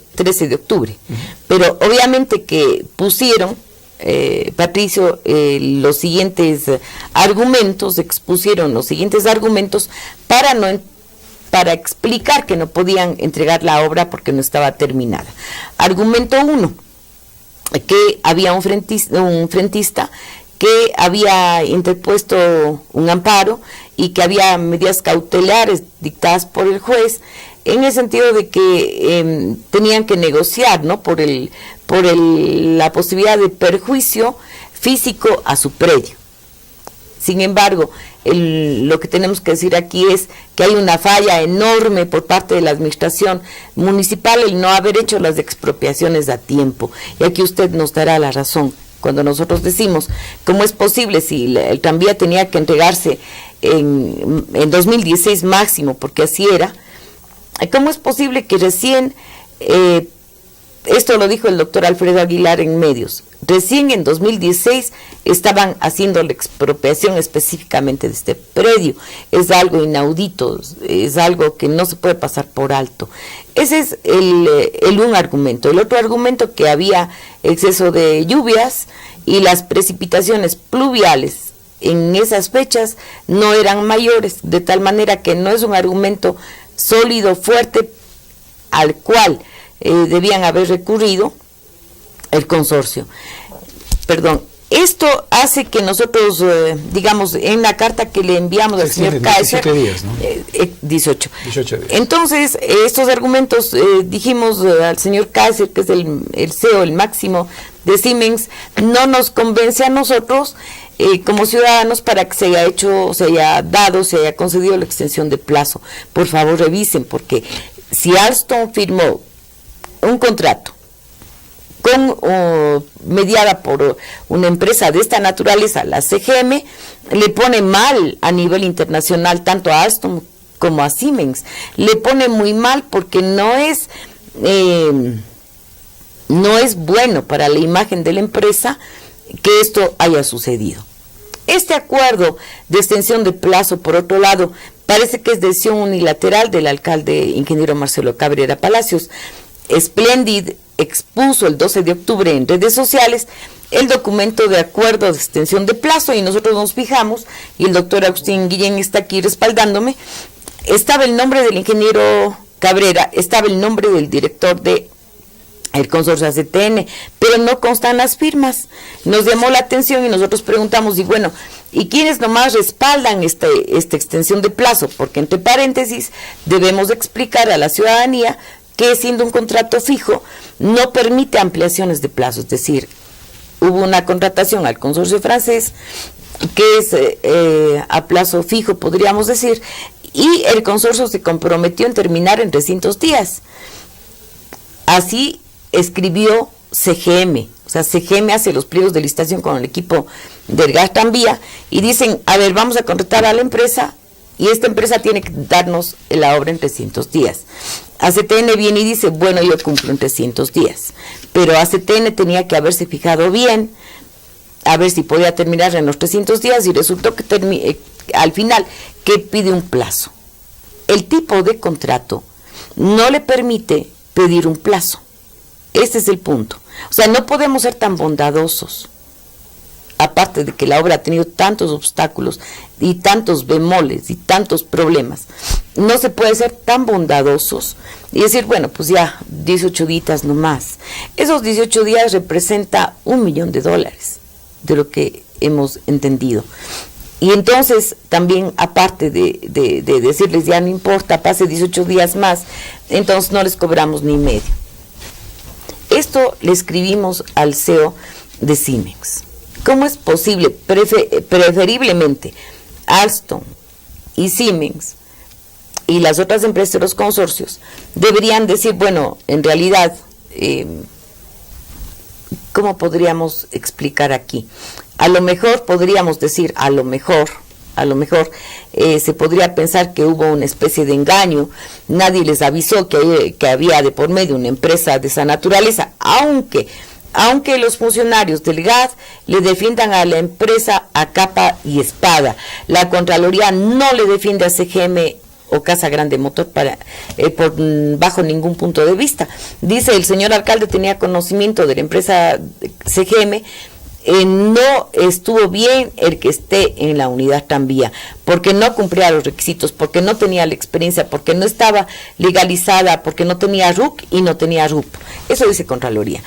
de octubre, pero obviamente que pusieron, Patricio, los siguientes argumentos, expusieron los siguientes argumentos para explicar que no podían entregar la obra porque no estaba terminada. Argumento 1, que había un frentista que había interpuesto un amparo y que había medidas cautelares dictadas por el juez en el sentido de que tenían que negociar, ¿no?, por la posibilidad de perjuicio físico a su predio. Sin embargo, lo que tenemos que decir aquí es que hay una falla enorme por parte de la administración municipal el no haber hecho las expropiaciones a tiempo. Y aquí usted nos dará la razón cuando nosotros decimos cómo es posible si el tranvía tenía que entregarse en 2016 máximo, porque así era. ¿Cómo es posible que recién, esto lo dijo el doctor Alfredo Aguilar en medios, recién en 2016 estaban haciendo la expropiación específicamente de este predio? Es algo inaudito, es algo que no se puede pasar por alto. Ese es un argumento. El otro argumento, que había exceso de lluvias y las precipitaciones pluviales en esas fechas no eran mayores, de tal manera que no es un argumento sólido, fuerte, al cual debían haber recurrido el consorcio. Perdón, esto hace que nosotros, digamos, en la carta que le enviamos al señor Kaiser, 17 días, ¿no? 18 días. Entonces, estos argumentos, dijimos al señor Kaiser, que es el CEO, el máximo de Siemens, no nos convence a nosotros como ciudadanos para que se haya concedido la extensión de plazo. Por favor, revisen, porque si Alstom firmó un contrato mediada por una empresa de esta naturaleza, la CGM, le pone mal a nivel internacional tanto a Alstom como a Siemens. Le pone muy mal porque no es bueno para la imagen de la empresa que esto haya sucedido. Este acuerdo de extensión de plazo, por otro lado, parece que es decisión unilateral del alcalde ingeniero Marcelo Cabrera Palacios. Splendid expuso el 12 de octubre en redes sociales el documento de acuerdo de extensión de plazo y nosotros nos fijamos, y el doctor Agustín Guillén está aquí respaldándome. Estaba el nombre del ingeniero Cabrera, estaba el nombre del director de el consorcio CTN, pero no constan las firmas. Nos llamó la atención y nosotros preguntamos, ¿y quiénes nomás respaldan esta extensión de plazo? Porque entre paréntesis debemos explicar a la ciudadanía que, siendo un contrato fijo, no permite ampliaciones de plazo. Es decir, hubo una contratación al consorcio francés que es a plazo fijo, podríamos decir, y el consorcio se comprometió en terminar en 300 días. Así escribió CGM, o sea, CGM hace los pliegos de licitación con el equipo del gas tranvía y dicen, vamos a contratar a la empresa y esta empresa tiene que darnos la obra en 300 días. ACTN viene y dice, bueno, yo cumplo en 300 días, pero ACTN tenía que haberse fijado bien, a ver si podía terminar en los 300 días y resultó que al final que pide un plazo. El tipo de contrato no le permite pedir un plazo. Este es el punto. O sea, no podemos ser tan bondadosos, aparte de que la obra ha tenido tantos obstáculos y tantos bemoles y tantos problemas. No se puede ser tan bondadosos y decir, bueno, pues ya 18 días nomás. Esos 18 días representa $1 millón de lo que hemos entendido. Y entonces también, aparte de decirles ya no importa, pase 18 días más, entonces no les cobramos ni medio. Esto le escribimos al CEO de Siemens. ¿Cómo es posible? Preferiblemente Alstom y Siemens y las otras empresas de los consorcios deberían decir, bueno, en realidad, ¿cómo podríamos explicar aquí? A lo mejor podríamos decir, A lo mejor se podría pensar que hubo una especie de engaño, nadie les avisó que había de por medio una empresa de esa naturaleza, aunque los funcionarios del GAD le defiendan a la empresa a capa y espada. La Contraloría no le defiende a CGM o Casa Grande Motor bajo ningún punto de vista. Dice el señor alcalde tenía conocimiento de la empresa CGM. No estuvo bien el que esté en la unidad tranvía, porque no cumplía los requisitos, porque no tenía la experiencia, porque no estaba legalizada, porque no tenía RUC y no tenía RUP. Eso dice Contraloría.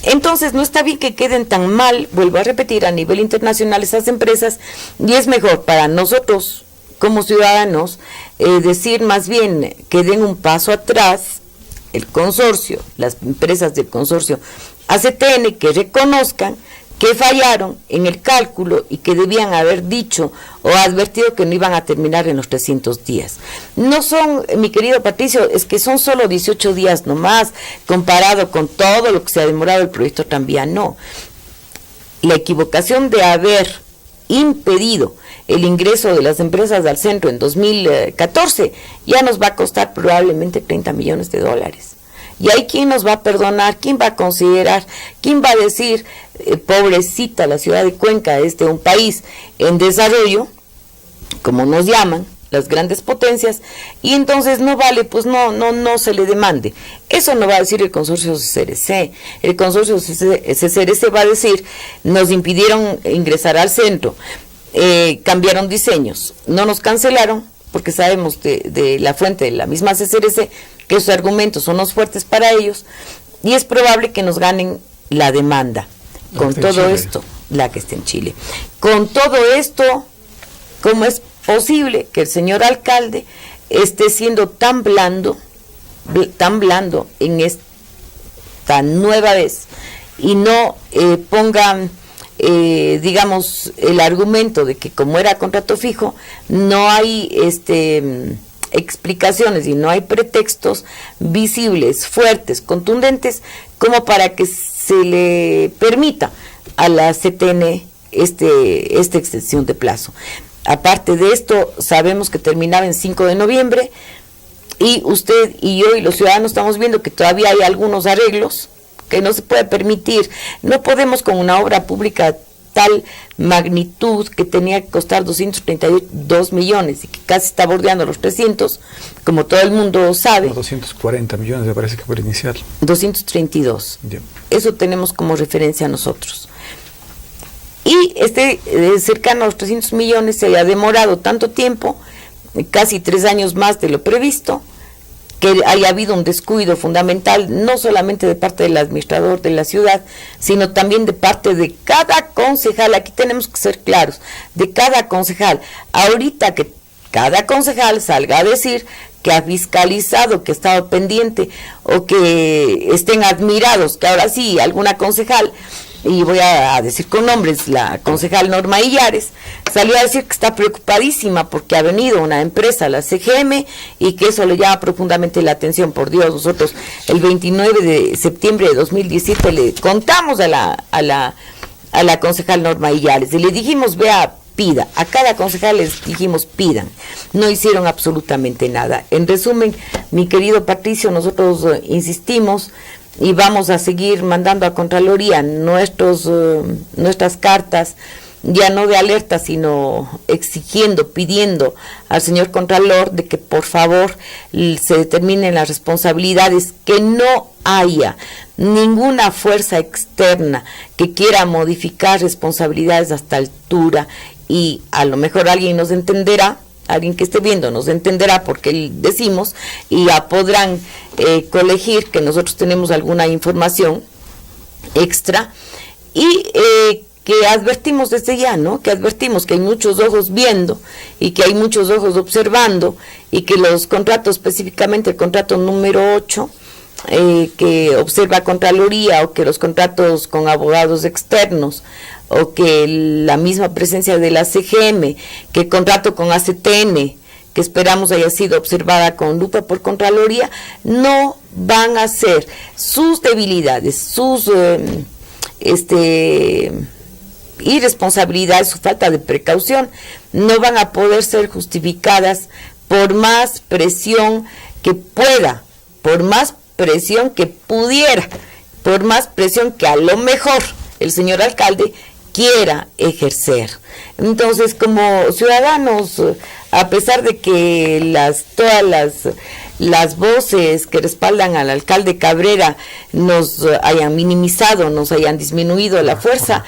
Entonces no está bien que queden tan mal, vuelvo a repetir, a nivel internacional esas empresas, y es mejor para nosotros como ciudadanos decir más bien que den un paso atrás el consorcio, las empresas del consorcio ACTN, que reconozcan que fallaron en el cálculo y que debían haber dicho o advertido que no iban a terminar en los 300 días. No son, mi querido Patricio, es que son solo 18 días nomás, comparado con todo lo que se ha demorado el proyecto tranvía, no. La equivocación de haber impedido el ingreso de las empresas al centro en 2014 ya nos va a costar probablemente 30 millones de dólares. Y ahí, ¿quién nos va a perdonar? ¿Quién va a considerar? ¿Quién va a decir, pobrecita, la ciudad de Cuenca es de un país en desarrollo, como nos llaman las grandes potencias, y entonces no vale, pues no se le demande? Eso no va a decir el consorcio CCRC. El consorcio CCRC va a decir, nos impidieron ingresar al centro, cambiaron diseños, no nos cancelaron, porque sabemos de la fuente de la misma CCRC que esos argumentos son los fuertes para ellos, y es probable que nos ganen la demanda. Con todo esto, la que está en Chile. Con todo esto, ¿cómo es posible que el señor alcalde esté siendo tan blando en esta nueva vez y no pongan, digamos, el argumento de que como era contrato fijo, no hay explicaciones y no hay pretextos visibles, fuertes, contundentes, como para que se le permita a la CTN esta extensión de plazo? Aparte de esto, sabemos que terminaba en 5 de noviembre y usted y yo y los ciudadanos estamos viendo que todavía hay algunos arreglos que no se puede permitir. No podemos, con una obra pública tal magnitud que tenía que costar 232 millones y que casi está bordeando los 300, como todo el mundo sabe. 240 millones me parece que por iniciar. 232. Bien. Eso tenemos como referencia nosotros. Y cercano a los 300 millones se ha demorado tanto tiempo, casi 3 años más de lo previsto, que haya habido un descuido fundamental, no solamente de parte del administrador de la ciudad, sino también de parte de cada concejal. Aquí tenemos que ser claros, de cada concejal. Ahorita que cada concejal salga a decir que ha fiscalizado, que ha estado pendiente, o que estén admirados, que ahora sí, alguna concejal, y voy a decir con nombres, la concejal Norma Illares, salió a decir que está preocupadísima porque ha venido una empresa, la CGM, y que eso le llama profundamente la atención. Por Dios, nosotros el 29 de septiembre de 2017 le contamos a la concejal Norma Illares y le dijimos, vea, pida. A cada concejal les dijimos, pidan. No hicieron absolutamente nada. En resumen, mi querido Patricio, nosotros insistimos y vamos a seguir mandando a Contraloría nuestras cartas, ya no de alerta, sino exigiendo, pidiendo al señor Contralor de que por favor se determinen las responsabilidades, que no haya ninguna fuerza externa que quiera modificar responsabilidades a esta altura, y a lo mejor alguien nos entenderá, alguien que esté viendo nos entenderá porque decimos, y ya podrán colegir que nosotros tenemos alguna información extra, y que advertimos desde ya, ¿no? Que advertimos que hay muchos ojos viendo y que hay muchos ojos observando, y que los contratos, específicamente el contrato número 8, que observa Contraloría, o que los contratos con abogados externos, o que la misma presencia de la CGM, que el contrato con ACTN, que esperamos haya sido observada con lupa por Contraloría, no van a ser sus debilidades, sus irresponsabilidad, su falta de precaución, no van a poder ser justificadas por más presión que pueda, por más presión que pudiera, por más presión que a lo mejor el señor alcalde quiera ejercer. Entonces, como ciudadanos, a pesar de que todas las voces que respaldan al alcalde Cabrera nos hayan minimizado, nos hayan disminuido la fuerza,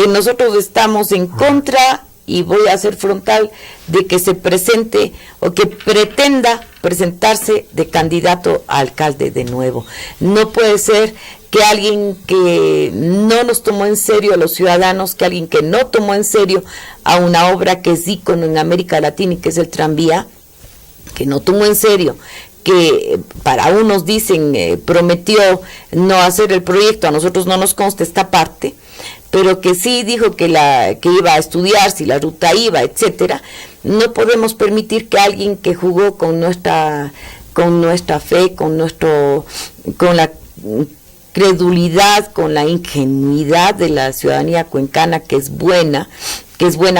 nosotros estamos en contra, y voy a ser frontal, de que se presente o que pretenda presentarse de candidato a alcalde de nuevo. No puede ser que alguien que no nos tomó en serio a los ciudadanos, que alguien que no tomó en serio a una obra que es ícono en América Latina y que es el tranvía, que no tomó en serio, que para unos dicen prometió no hacer el proyecto, a nosotros no nos consta esta parte, pero que sí dijo que iba a estudiar si la ruta iba, etcétera. No podemos permitir que alguien que jugó con nuestra fe, con la credulidad, con la ingenuidad de la ciudadanía cuencana, que es buena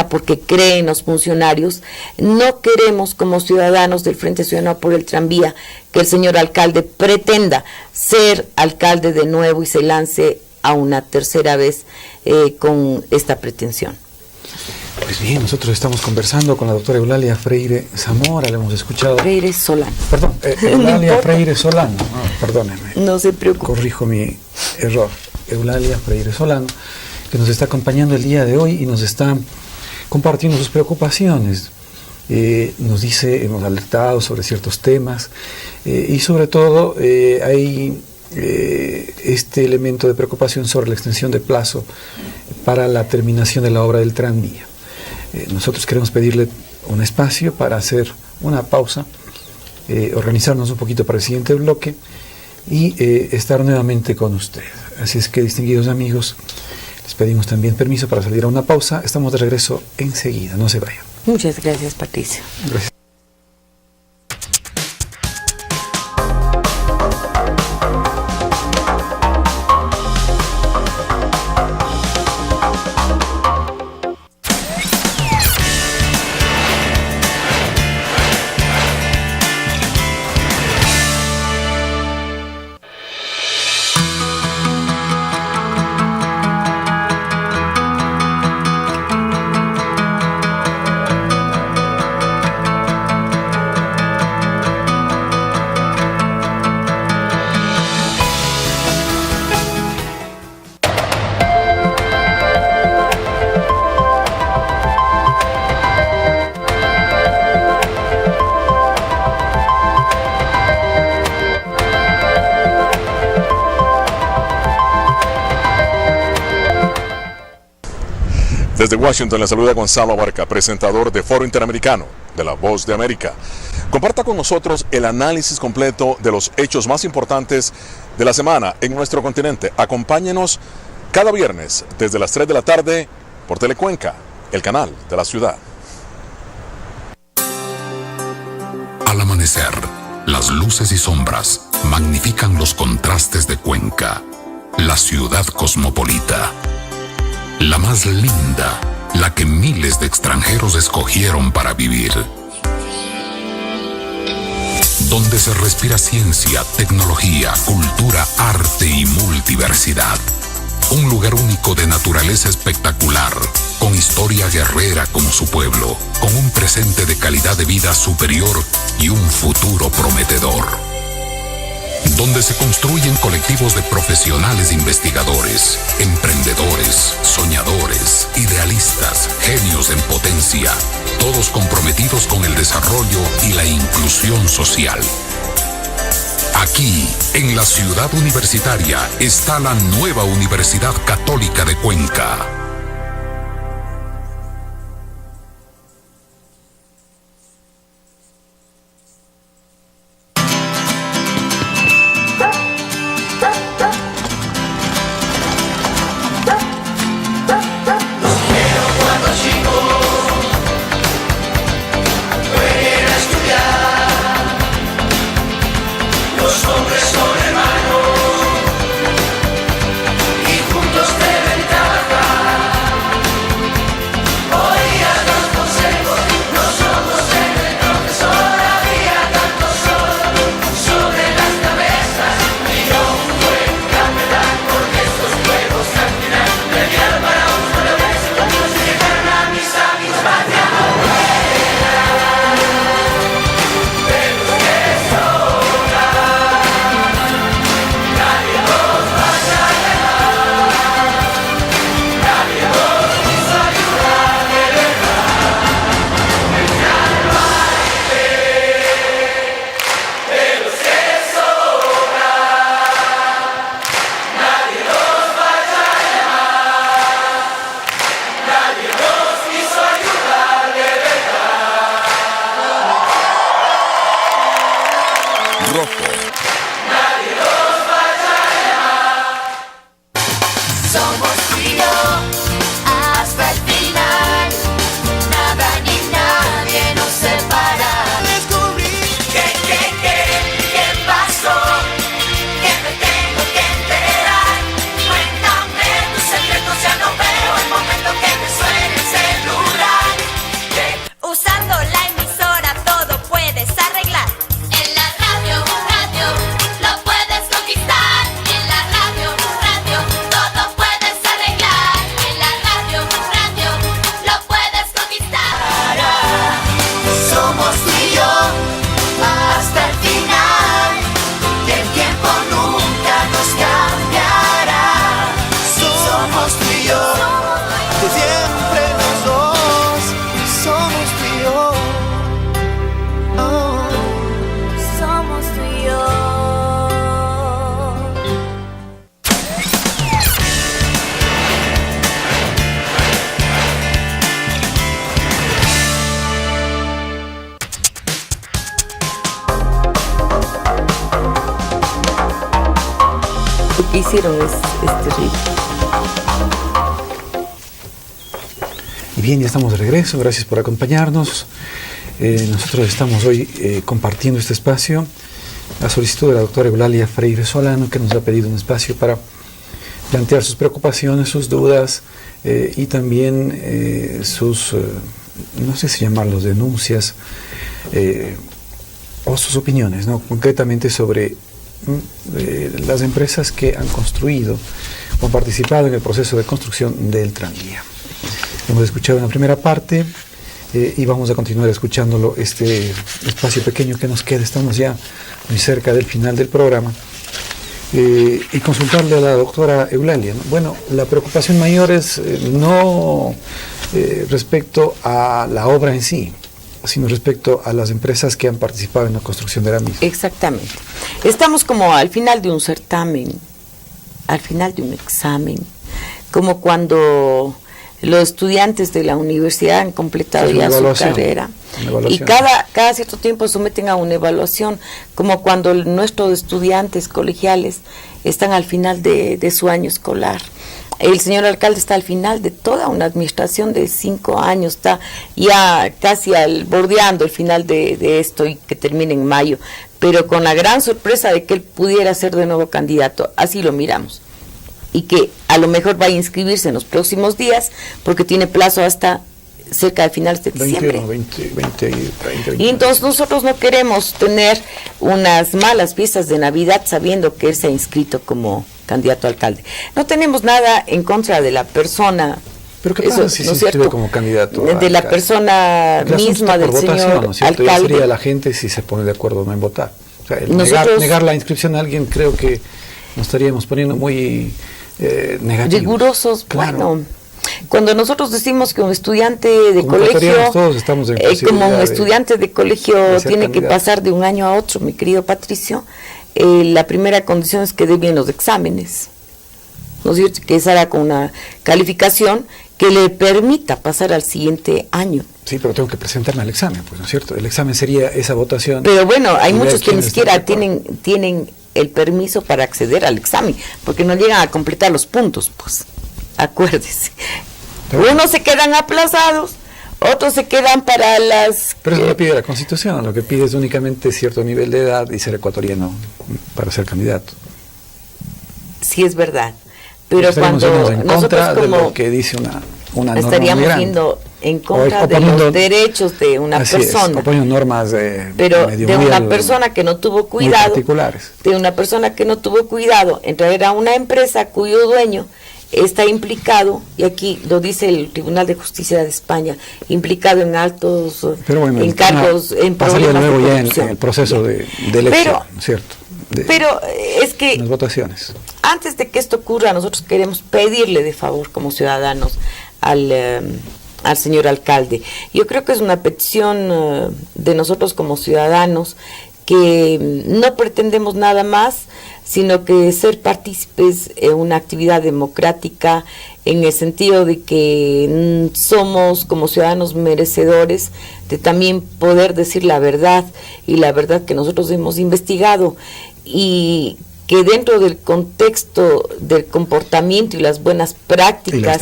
porque cree en los funcionarios. No queremos, como ciudadanos del Frente Ciudadano por el Tranvía, que el señor alcalde pretenda ser alcalde de nuevo y se lance a una tercera vez con esta pretensión. Pues bien, nosotros estamos conversando con la doctora Eulalia Freire Zamora, la hemos escuchado. Freire Solano. Perdón, Eulalia Freire Solano, perdóneme. No se preocupe. Corrijo mi error. Eulalia Freire Solano, que nos está acompañando el día de hoy y nos está compartiendo sus preocupaciones. Nos dice, hemos alertado sobre ciertos temas y sobre todo hay este elemento de preocupación sobre la extensión de plazo para la terminación de la obra del tranvía. Nosotros queremos pedirle un espacio para hacer una pausa, organizarnos un poquito para el siguiente bloque y estar nuevamente con usted. Así es que, distinguidos amigos, les pedimos también permiso para salir a una pausa. Estamos de regreso enseguida, no se vayan. Muchas gracias, Patricio. Gracias. Desde Washington le saluda Gonzalo Abarca, presentador de Foro Interamericano de La Voz de América. Comparta con nosotros el análisis completo de los hechos más importantes de la semana en nuestro continente. Acompáñenos cada viernes desde las 3 de la tarde por Telecuenca, el canal de la ciudad. Al amanecer, las luces y sombras magnifican los contrastes de Cuenca, la ciudad cosmopolita. La más linda, la que miles de extranjeros escogieron para vivir. Donde se respira ciencia, tecnología, cultura, arte y multiversidad. Un lugar único de naturaleza espectacular, con historia guerrera como su pueblo, con un presente de calidad de vida superior y un futuro prometedor. Donde se construyen colectivos de profesionales investigadores, emprendedores, soñadores, idealistas, genios en potencia, todos comprometidos con el desarrollo y la inclusión social. Aquí, en la ciudad universitaria, está la nueva Universidad Católica de Cuenca. Y juntos deben trabajar. rojo. Somos tú y yo, hasta el final. Nada ni nadie nos separa. Descubrí ¿qué pasó? Que me tengo que enterar. Cuéntame tus secretos, ya no veo el momento que me suene el celular. Usando la emisora todo puedes arreglar. En la radio, lo puedes conquistar. En la radio, todo puedes arreglar. En la radio, lo puedes conquistar. Somos tú y yo, hasta el final. Y el tiempo nunca nos cambiará. Somos tú y yo, de siempre los dos. Somos tú y yo. Oh. Somos tú y yo. Lo que hicieron es terrible. Y bien, ya estamos de regreso, gracias por acompañarnos. Nosotros estamos hoy compartiendo este espacio a solicitud de la doctora Eulalia Freire Solano, que nos ha pedido un espacio para plantear sus preocupaciones, sus dudas y también sus, no sé si llamarlos denuncias o sus opiniones, ¿no? Concretamente sobre las empresas que han construido o han participado en el proceso de construcción del tranvía. Hemos escuchado en la primera parte y vamos a continuar escuchándolo, este espacio pequeño que nos queda. Estamos ya muy cerca del final del programa y consultarle a la doctora Eulalia, ¿no? Bueno, la preocupación mayor es no respecto a la obra en sí, sino respecto a las empresas que han participado en la construcción de la misma. Exactamente. Estamos como al final de un certamen, al final de un examen, como cuando los estudiantes de la universidad han completado ya su carrera y cada cierto tiempo someten a una evaluación, como cuando nuestros estudiantes colegiales están al final de su año escolar. El señor alcalde está al final de toda una administración de 5 años, está ya casi bordeando el final de esto y que termine en mayo, pero con la gran sorpresa de que él pudiera ser de nuevo candidato. Así lo miramos. Y que a lo mejor va a inscribirse en los próximos días, porque tiene plazo hasta cerca de finales de diciembre. 20. Y entonces nosotros no queremos tener unas malas fiestas de Navidad sabiendo que él se ha inscrito como candidato a alcalde. No tenemos nada en contra de la persona. Pero ¿qué pasa si se inscribe como candidato de la persona misma del señor alcalde? Ya sería la gente si se pone de acuerdo o no en votar. O sea, negar la inscripción a alguien, creo que nos estaríamos poniendo muy negativos. Rigurosos, claro. Bueno, cuando nosotros decimos que un estudiante de colegio, todos estamos en como un estudiante de colegio tiene que pasar de un año a otro, mi querido Patricio, la primera condición es que dé bien los exámenes, ¿no es cierto? Que salga con una calificación que le permita pasar al siguiente año. Sí, pero tengo que presentarme al examen, pues, ¿no es cierto? El examen sería esa votación. Pero bueno, hay muchos que ni siquiera tienen el permiso para acceder al examen, porque no llegan a completar los puntos, pues, acuérdese. Pero unos se quedan aplazados, otros se quedan para las... Pero eso no pide la Constitución, lo que pide es únicamente cierto nivel de edad y ser ecuatoriano para ser candidato. Sí, es verdad, pero cuando en contra como de lo que dice una norma estaríamos yendo en contra de los derechos de una persona. Oponiendo normas pero de una persona que no tuvo cuidado, de una persona que no tuvo cuidado en traer a una empresa cuyo dueño está implicado, y aquí lo dice el Tribunal de Justicia de España, implicado en altos encargos, en problemas luego de ya en el proceso de elección, ¿cierto? Pero es que las votaciones. Antes de que esto ocurra, nosotros queremos pedirle de favor como ciudadanos al señor alcalde. Yo creo que es una petición de nosotros como ciudadanos, que no pretendemos nada más sino que ser partícipes en una actividad democrática, en el sentido de que somos como ciudadanos merecedores de también poder decir la verdad, y la verdad que nosotros hemos investigado, y que dentro del contexto del comportamiento y las buenas prácticas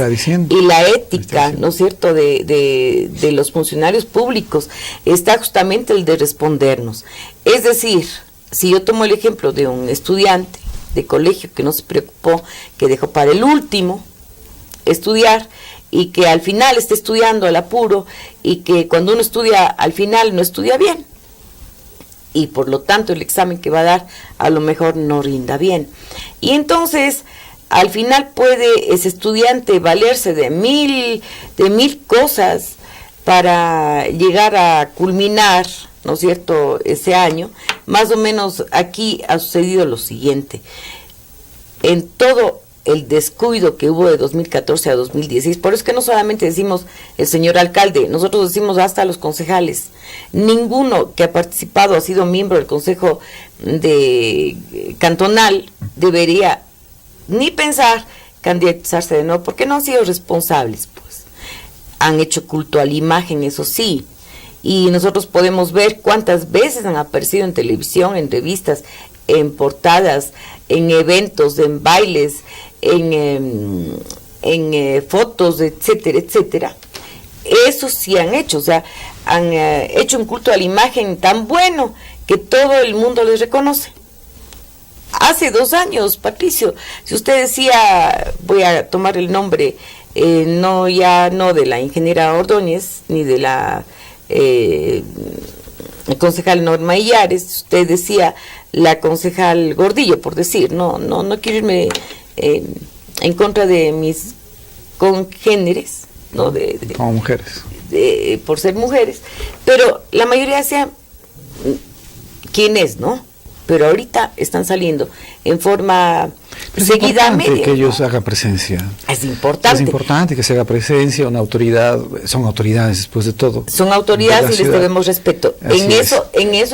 y la ética, ¿no es cierto?, de los funcionarios públicos, está justamente el de respondernos. Es decir, si yo tomo el ejemplo de un estudiante de colegio que no se preocupó, que dejó para el último estudiar, y que al final está estudiando al apuro, y que cuando uno estudia al final no estudia bien, y por lo tanto el examen que va a dar a lo mejor no rinda bien. Y entonces al final puede ese estudiante valerse de mil cosas para llegar a culminar, ¿no es cierto?, ese año. Más o menos aquí ha sucedido lo siguiente: en todo el descuido que hubo de 2014 a 2016, por eso es que no solamente decimos el señor alcalde, nosotros decimos hasta los concejales. Ninguno que ha participado, ha sido miembro del consejo cantonal, debería ni pensar candidatizarse de nuevo, porque no han sido responsables, pues. Han hecho culto a la imagen, eso sí, y nosotros podemos ver cuántas veces han aparecido en televisión, en revistas, en portadas, en eventos, en bailes, en fotos, etcétera, etcétera. Eso sí han hecho, o sea, han hecho un culto a la imagen tan bueno que todo el mundo les reconoce. Hace 2 años, Patricio, si usted decía, voy a tomar el nombre, no de la ingeniera Ordóñez, ni de la concejal Norma Illares, usted decía la concejal Gordillo, por decir, no quiero irme en contra de mis congéneres, no como mujeres, por ser mujeres, pero la mayoría decían quién es, ¿no? Pero ahorita están saliendo en forma seguida a media, que ellos hagan presencia. Es importante. Es importante que se haga presencia, una autoridad, son autoridades después de todo. Son autoridades y les debemos respeto. En eso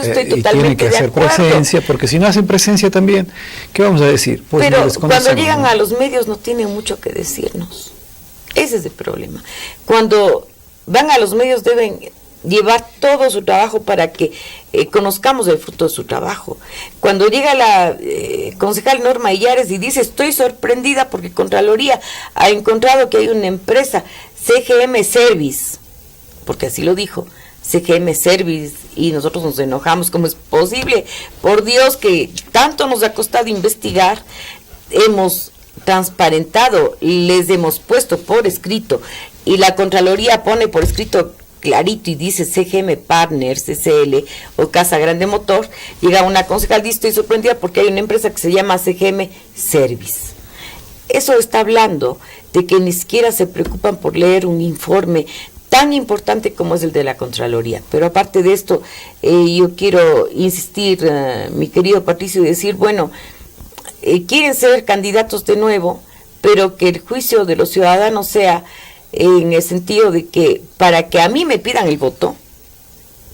estoy totalmente de acuerdo. Tienen que hacer presencia, porque si no hacen presencia también, ¿qué vamos a decir? Pues pero cuando llegan a los medios no tienen mucho que decirnos. Ese es el problema. Cuando van a los medios deben llevar todo su trabajo para que conozcamos el fruto de su trabajo. Cuando llega la concejal Norma Illares y dice, estoy sorprendida porque Contraloría ha encontrado que hay una empresa, CGM Service, porque así lo dijo, CGM Service, y nosotros nos enojamos, ¿cómo es posible? Por Dios, que tanto nos ha costado investigar, hemos transparentado, les hemos puesto por escrito, y la Contraloría pone por escrito clarito y dice CGM Partners, SL o Casa Grande Motor. Llega una concejal, dice, estoy sorprendida porque hay una empresa que se llama CGM Service. Eso está hablando de que ni siquiera se preocupan por leer un informe tan importante como es el de la Contraloría. Pero aparte de esto, yo quiero insistir, mi querido Patricio, y decir, bueno, quieren ser candidatos de nuevo, pero que el juicio de los ciudadanos sea en el sentido de que para que a mí me pidan el voto,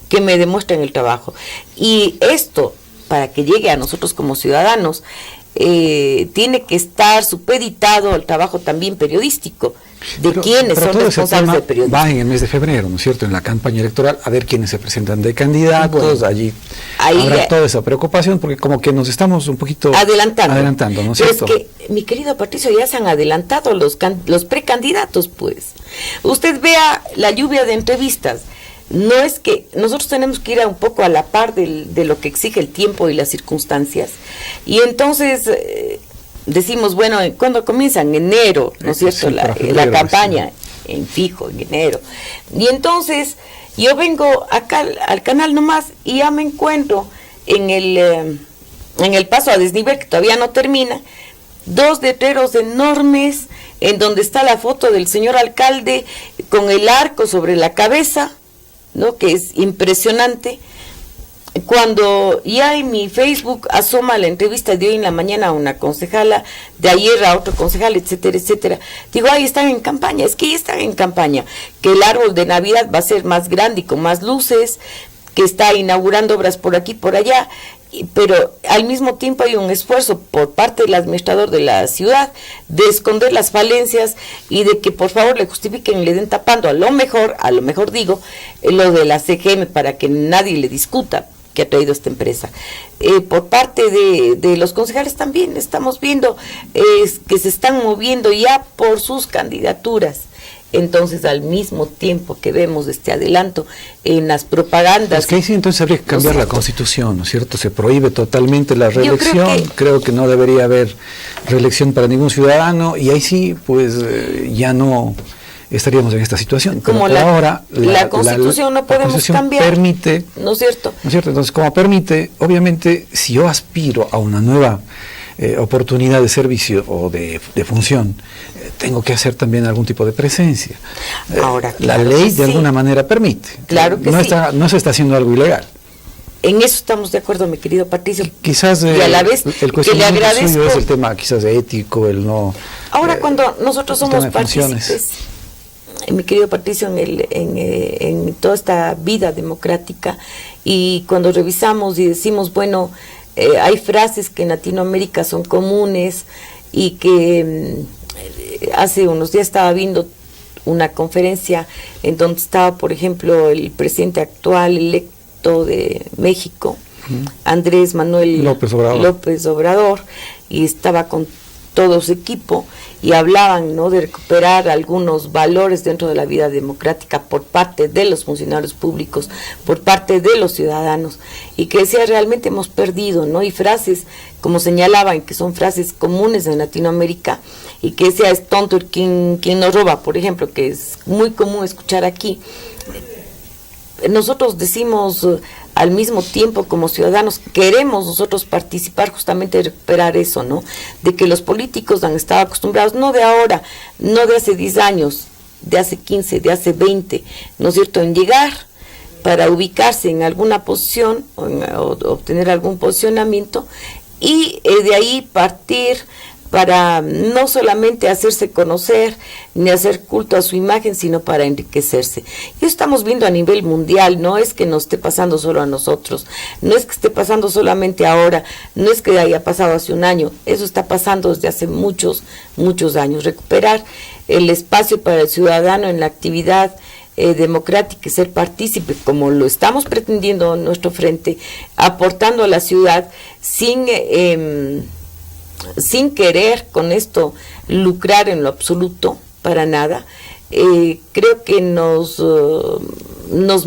que me demuestren el trabajo. Y esto, para que llegue a nosotros como ciudadanos, tiene que estar supeditado al trabajo también periodístico de quienes son responsables del periodismo. Va en el mes de febrero, ¿no es cierto?, en la campaña electoral, a ver quiénes se presentan de candidatos. Bueno, allí habrá toda esa preocupación, porque como que nos estamos un poquito adelantando, ¿no es cierto? Pero es que, mi querido Patricio, ya se han adelantado los precandidatos, pues. Usted vea la lluvia de entrevistas. No es que nosotros tenemos que ir un poco a la par de lo que exige el tiempo y las circunstancias, y entonces decimos, bueno, ¿cuándo comienza? En enero, ¿no es cierto? Sí, la campaña, sí, en fijo, en enero. Y entonces yo vengo acá al canal nomás y ya me encuentro en el paso a desnivel, que todavía no termina, 2 letreros enormes en donde está la foto del señor alcalde con el arco sobre la cabeza, ¿no?, que es impresionante. Cuando ya en mi Facebook asoma la entrevista de hoy en la mañana a una concejala, de ayer a otro concejal, etcétera, etcétera, digo, ahí están en campaña. Es que ya están en campaña, que el árbol de Navidad va a ser más grande y con más luces, que está inaugurando obras por aquí, por allá, pero al mismo tiempo hay un esfuerzo por parte del administrador de la ciudad de esconder las falencias y de que por favor le justifiquen, le den tapando a lo mejor digo, lo de la CGM para que nadie le discuta que ha traído esta empresa. Por parte de los concejales también estamos viendo que se están moviendo ya por sus candidaturas. Entonces, al mismo tiempo que vemos este adelanto en las propagandas... Es que ahí sí entonces habría que cambiar la Constitución, ¿no es cierto? Se prohíbe totalmente la reelección, creo que no debería haber reelección para ningún ciudadano, y ahí sí, pues ya no estaríamos en esta situación. Como ahora la Constitución no podemos cambiar, permite, ¿no es cierto? ¿No es cierto? Entonces, como permite, obviamente, si yo aspiro a una nueva oportunidad de servicio o de función, tengo que hacer también algún tipo de presencia. Ahora, la ley de alguna manera permite. Claro que no se está haciendo algo ilegal. En eso estamos de acuerdo, mi querido Patricio. Quizás y a la vez el cuestionamiento suyo es el tema quizás ético, el no... Ahora, cuando nosotros somos partícipes, mi querido Patricio, en toda esta vida democrática, y cuando revisamos y decimos, bueno, hay frases que en Latinoamérica son comunes y que hace unos días estaba viendo una conferencia en donde estaba, por ejemplo, el presidente actual electo de México, Andrés Manuel López Obrador, y estaba con todo su equipo y hablaban, ¿no?, de recuperar algunos valores dentro de la vida democrática por parte de los funcionarios públicos, por parte de los ciudadanos, y que decía, realmente hemos perdido, ¿no? Y frases, como señalaban, que son frases comunes en Latinoamérica, y que decía, es tonto quien nos roba, por ejemplo, que es muy común escuchar aquí. Nosotros decimos al mismo tiempo, como ciudadanos, queremos nosotros participar justamente de recuperar eso, ¿no? De que los políticos han estado acostumbrados, no de ahora, no de hace 10 años, de hace 15, de hace 20, ¿no es cierto?, en llegar para ubicarse en alguna posición o obtener algún posicionamiento, y de ahí partir para no solamente hacerse conocer ni hacer culto a su imagen, sino para enriquecerse. Y estamos viendo a nivel mundial, no es que nos esté pasando solo a nosotros, no es que esté pasando solamente ahora, no es que haya pasado hace un año, eso está pasando desde hace muchos años. Recuperar el espacio para el ciudadano en la actividad democrática y ser partícipe, como lo estamos pretendiendo en nuestro frente, aportando a la ciudad sin querer con esto lucrar en lo absoluto, para nada. Creo que nos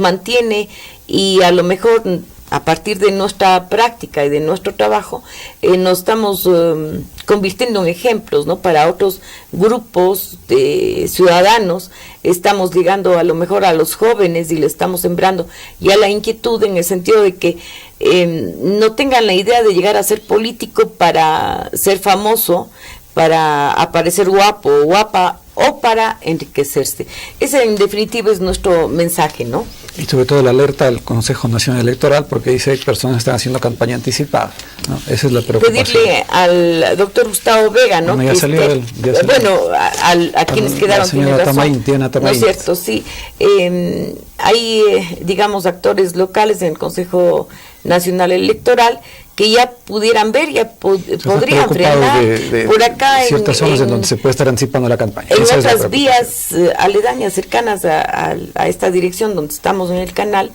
mantiene, y a lo mejor a partir de nuestra práctica y de nuestro trabajo nos estamos convirtiendo en ejemplos, ¿no?, para otros grupos de ciudadanos. Estamos llegando a lo mejor a los jóvenes y le estamos sembrando ya la inquietud, en el sentido de que no tengan la idea de llegar a ser político para ser famoso, para aparecer guapo o guapa, o para enriquecerse. Ese, en definitiva, es nuestro mensaje, ¿no? Y sobre todo la alerta al Consejo Nacional Electoral, porque dice que personas que están haciendo campaña anticipada, ¿no? Esa es la preocupación. Pedirle al doctor Gustavo Vega, ¿no? Bueno, ya salió él. Bueno, a quienes quedaron, tiene razón. Diana Tamaín. No es cierto, sí. Hay, digamos, actores locales en el Consejo Nacional Electoral que ya pudieran ver, ya podrían frenar por acá ciertas zonas en donde se puede estar anticipando la campaña. En otras vías aledañas, cercanas a esta dirección donde estamos en el canal,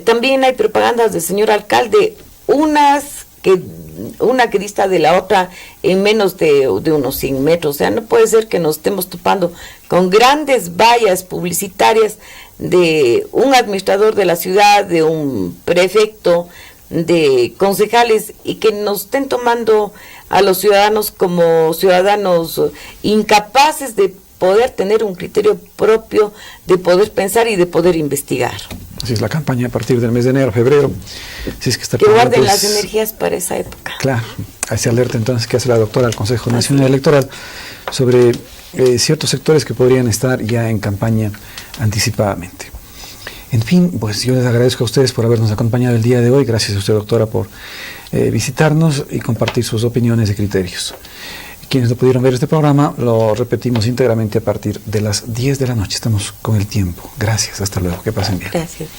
también hay propagandas del señor alcalde, una que dista de la otra en menos de unos 100 metros. O sea, no puede ser que nos estemos topando con grandes vallas publicitarias de un administrador de la ciudad, de un prefecto, de concejales, y que nos estén tomando a los ciudadanos como ciudadanos incapaces de poder tener un criterio propio, de poder pensar y de poder investigar. Así es la campaña a partir del mes de enero, febrero. Así es que guarden las energías para esa época. Claro, ahí se alerta entonces que hace la doctora al Consejo Nacional Electoral sobre ciertos sectores que podrían estar ya en campaña anticipadamente. En fin, pues yo les agradezco a ustedes por habernos acompañado el día de hoy. Gracias a usted, doctora, por visitarnos y compartir sus opiniones y criterios. Quienes no pudieron ver este programa, lo repetimos íntegramente a partir de las 10 de la noche. Estamos con el tiempo. Gracias, hasta luego. Que pasen bien. Gracias.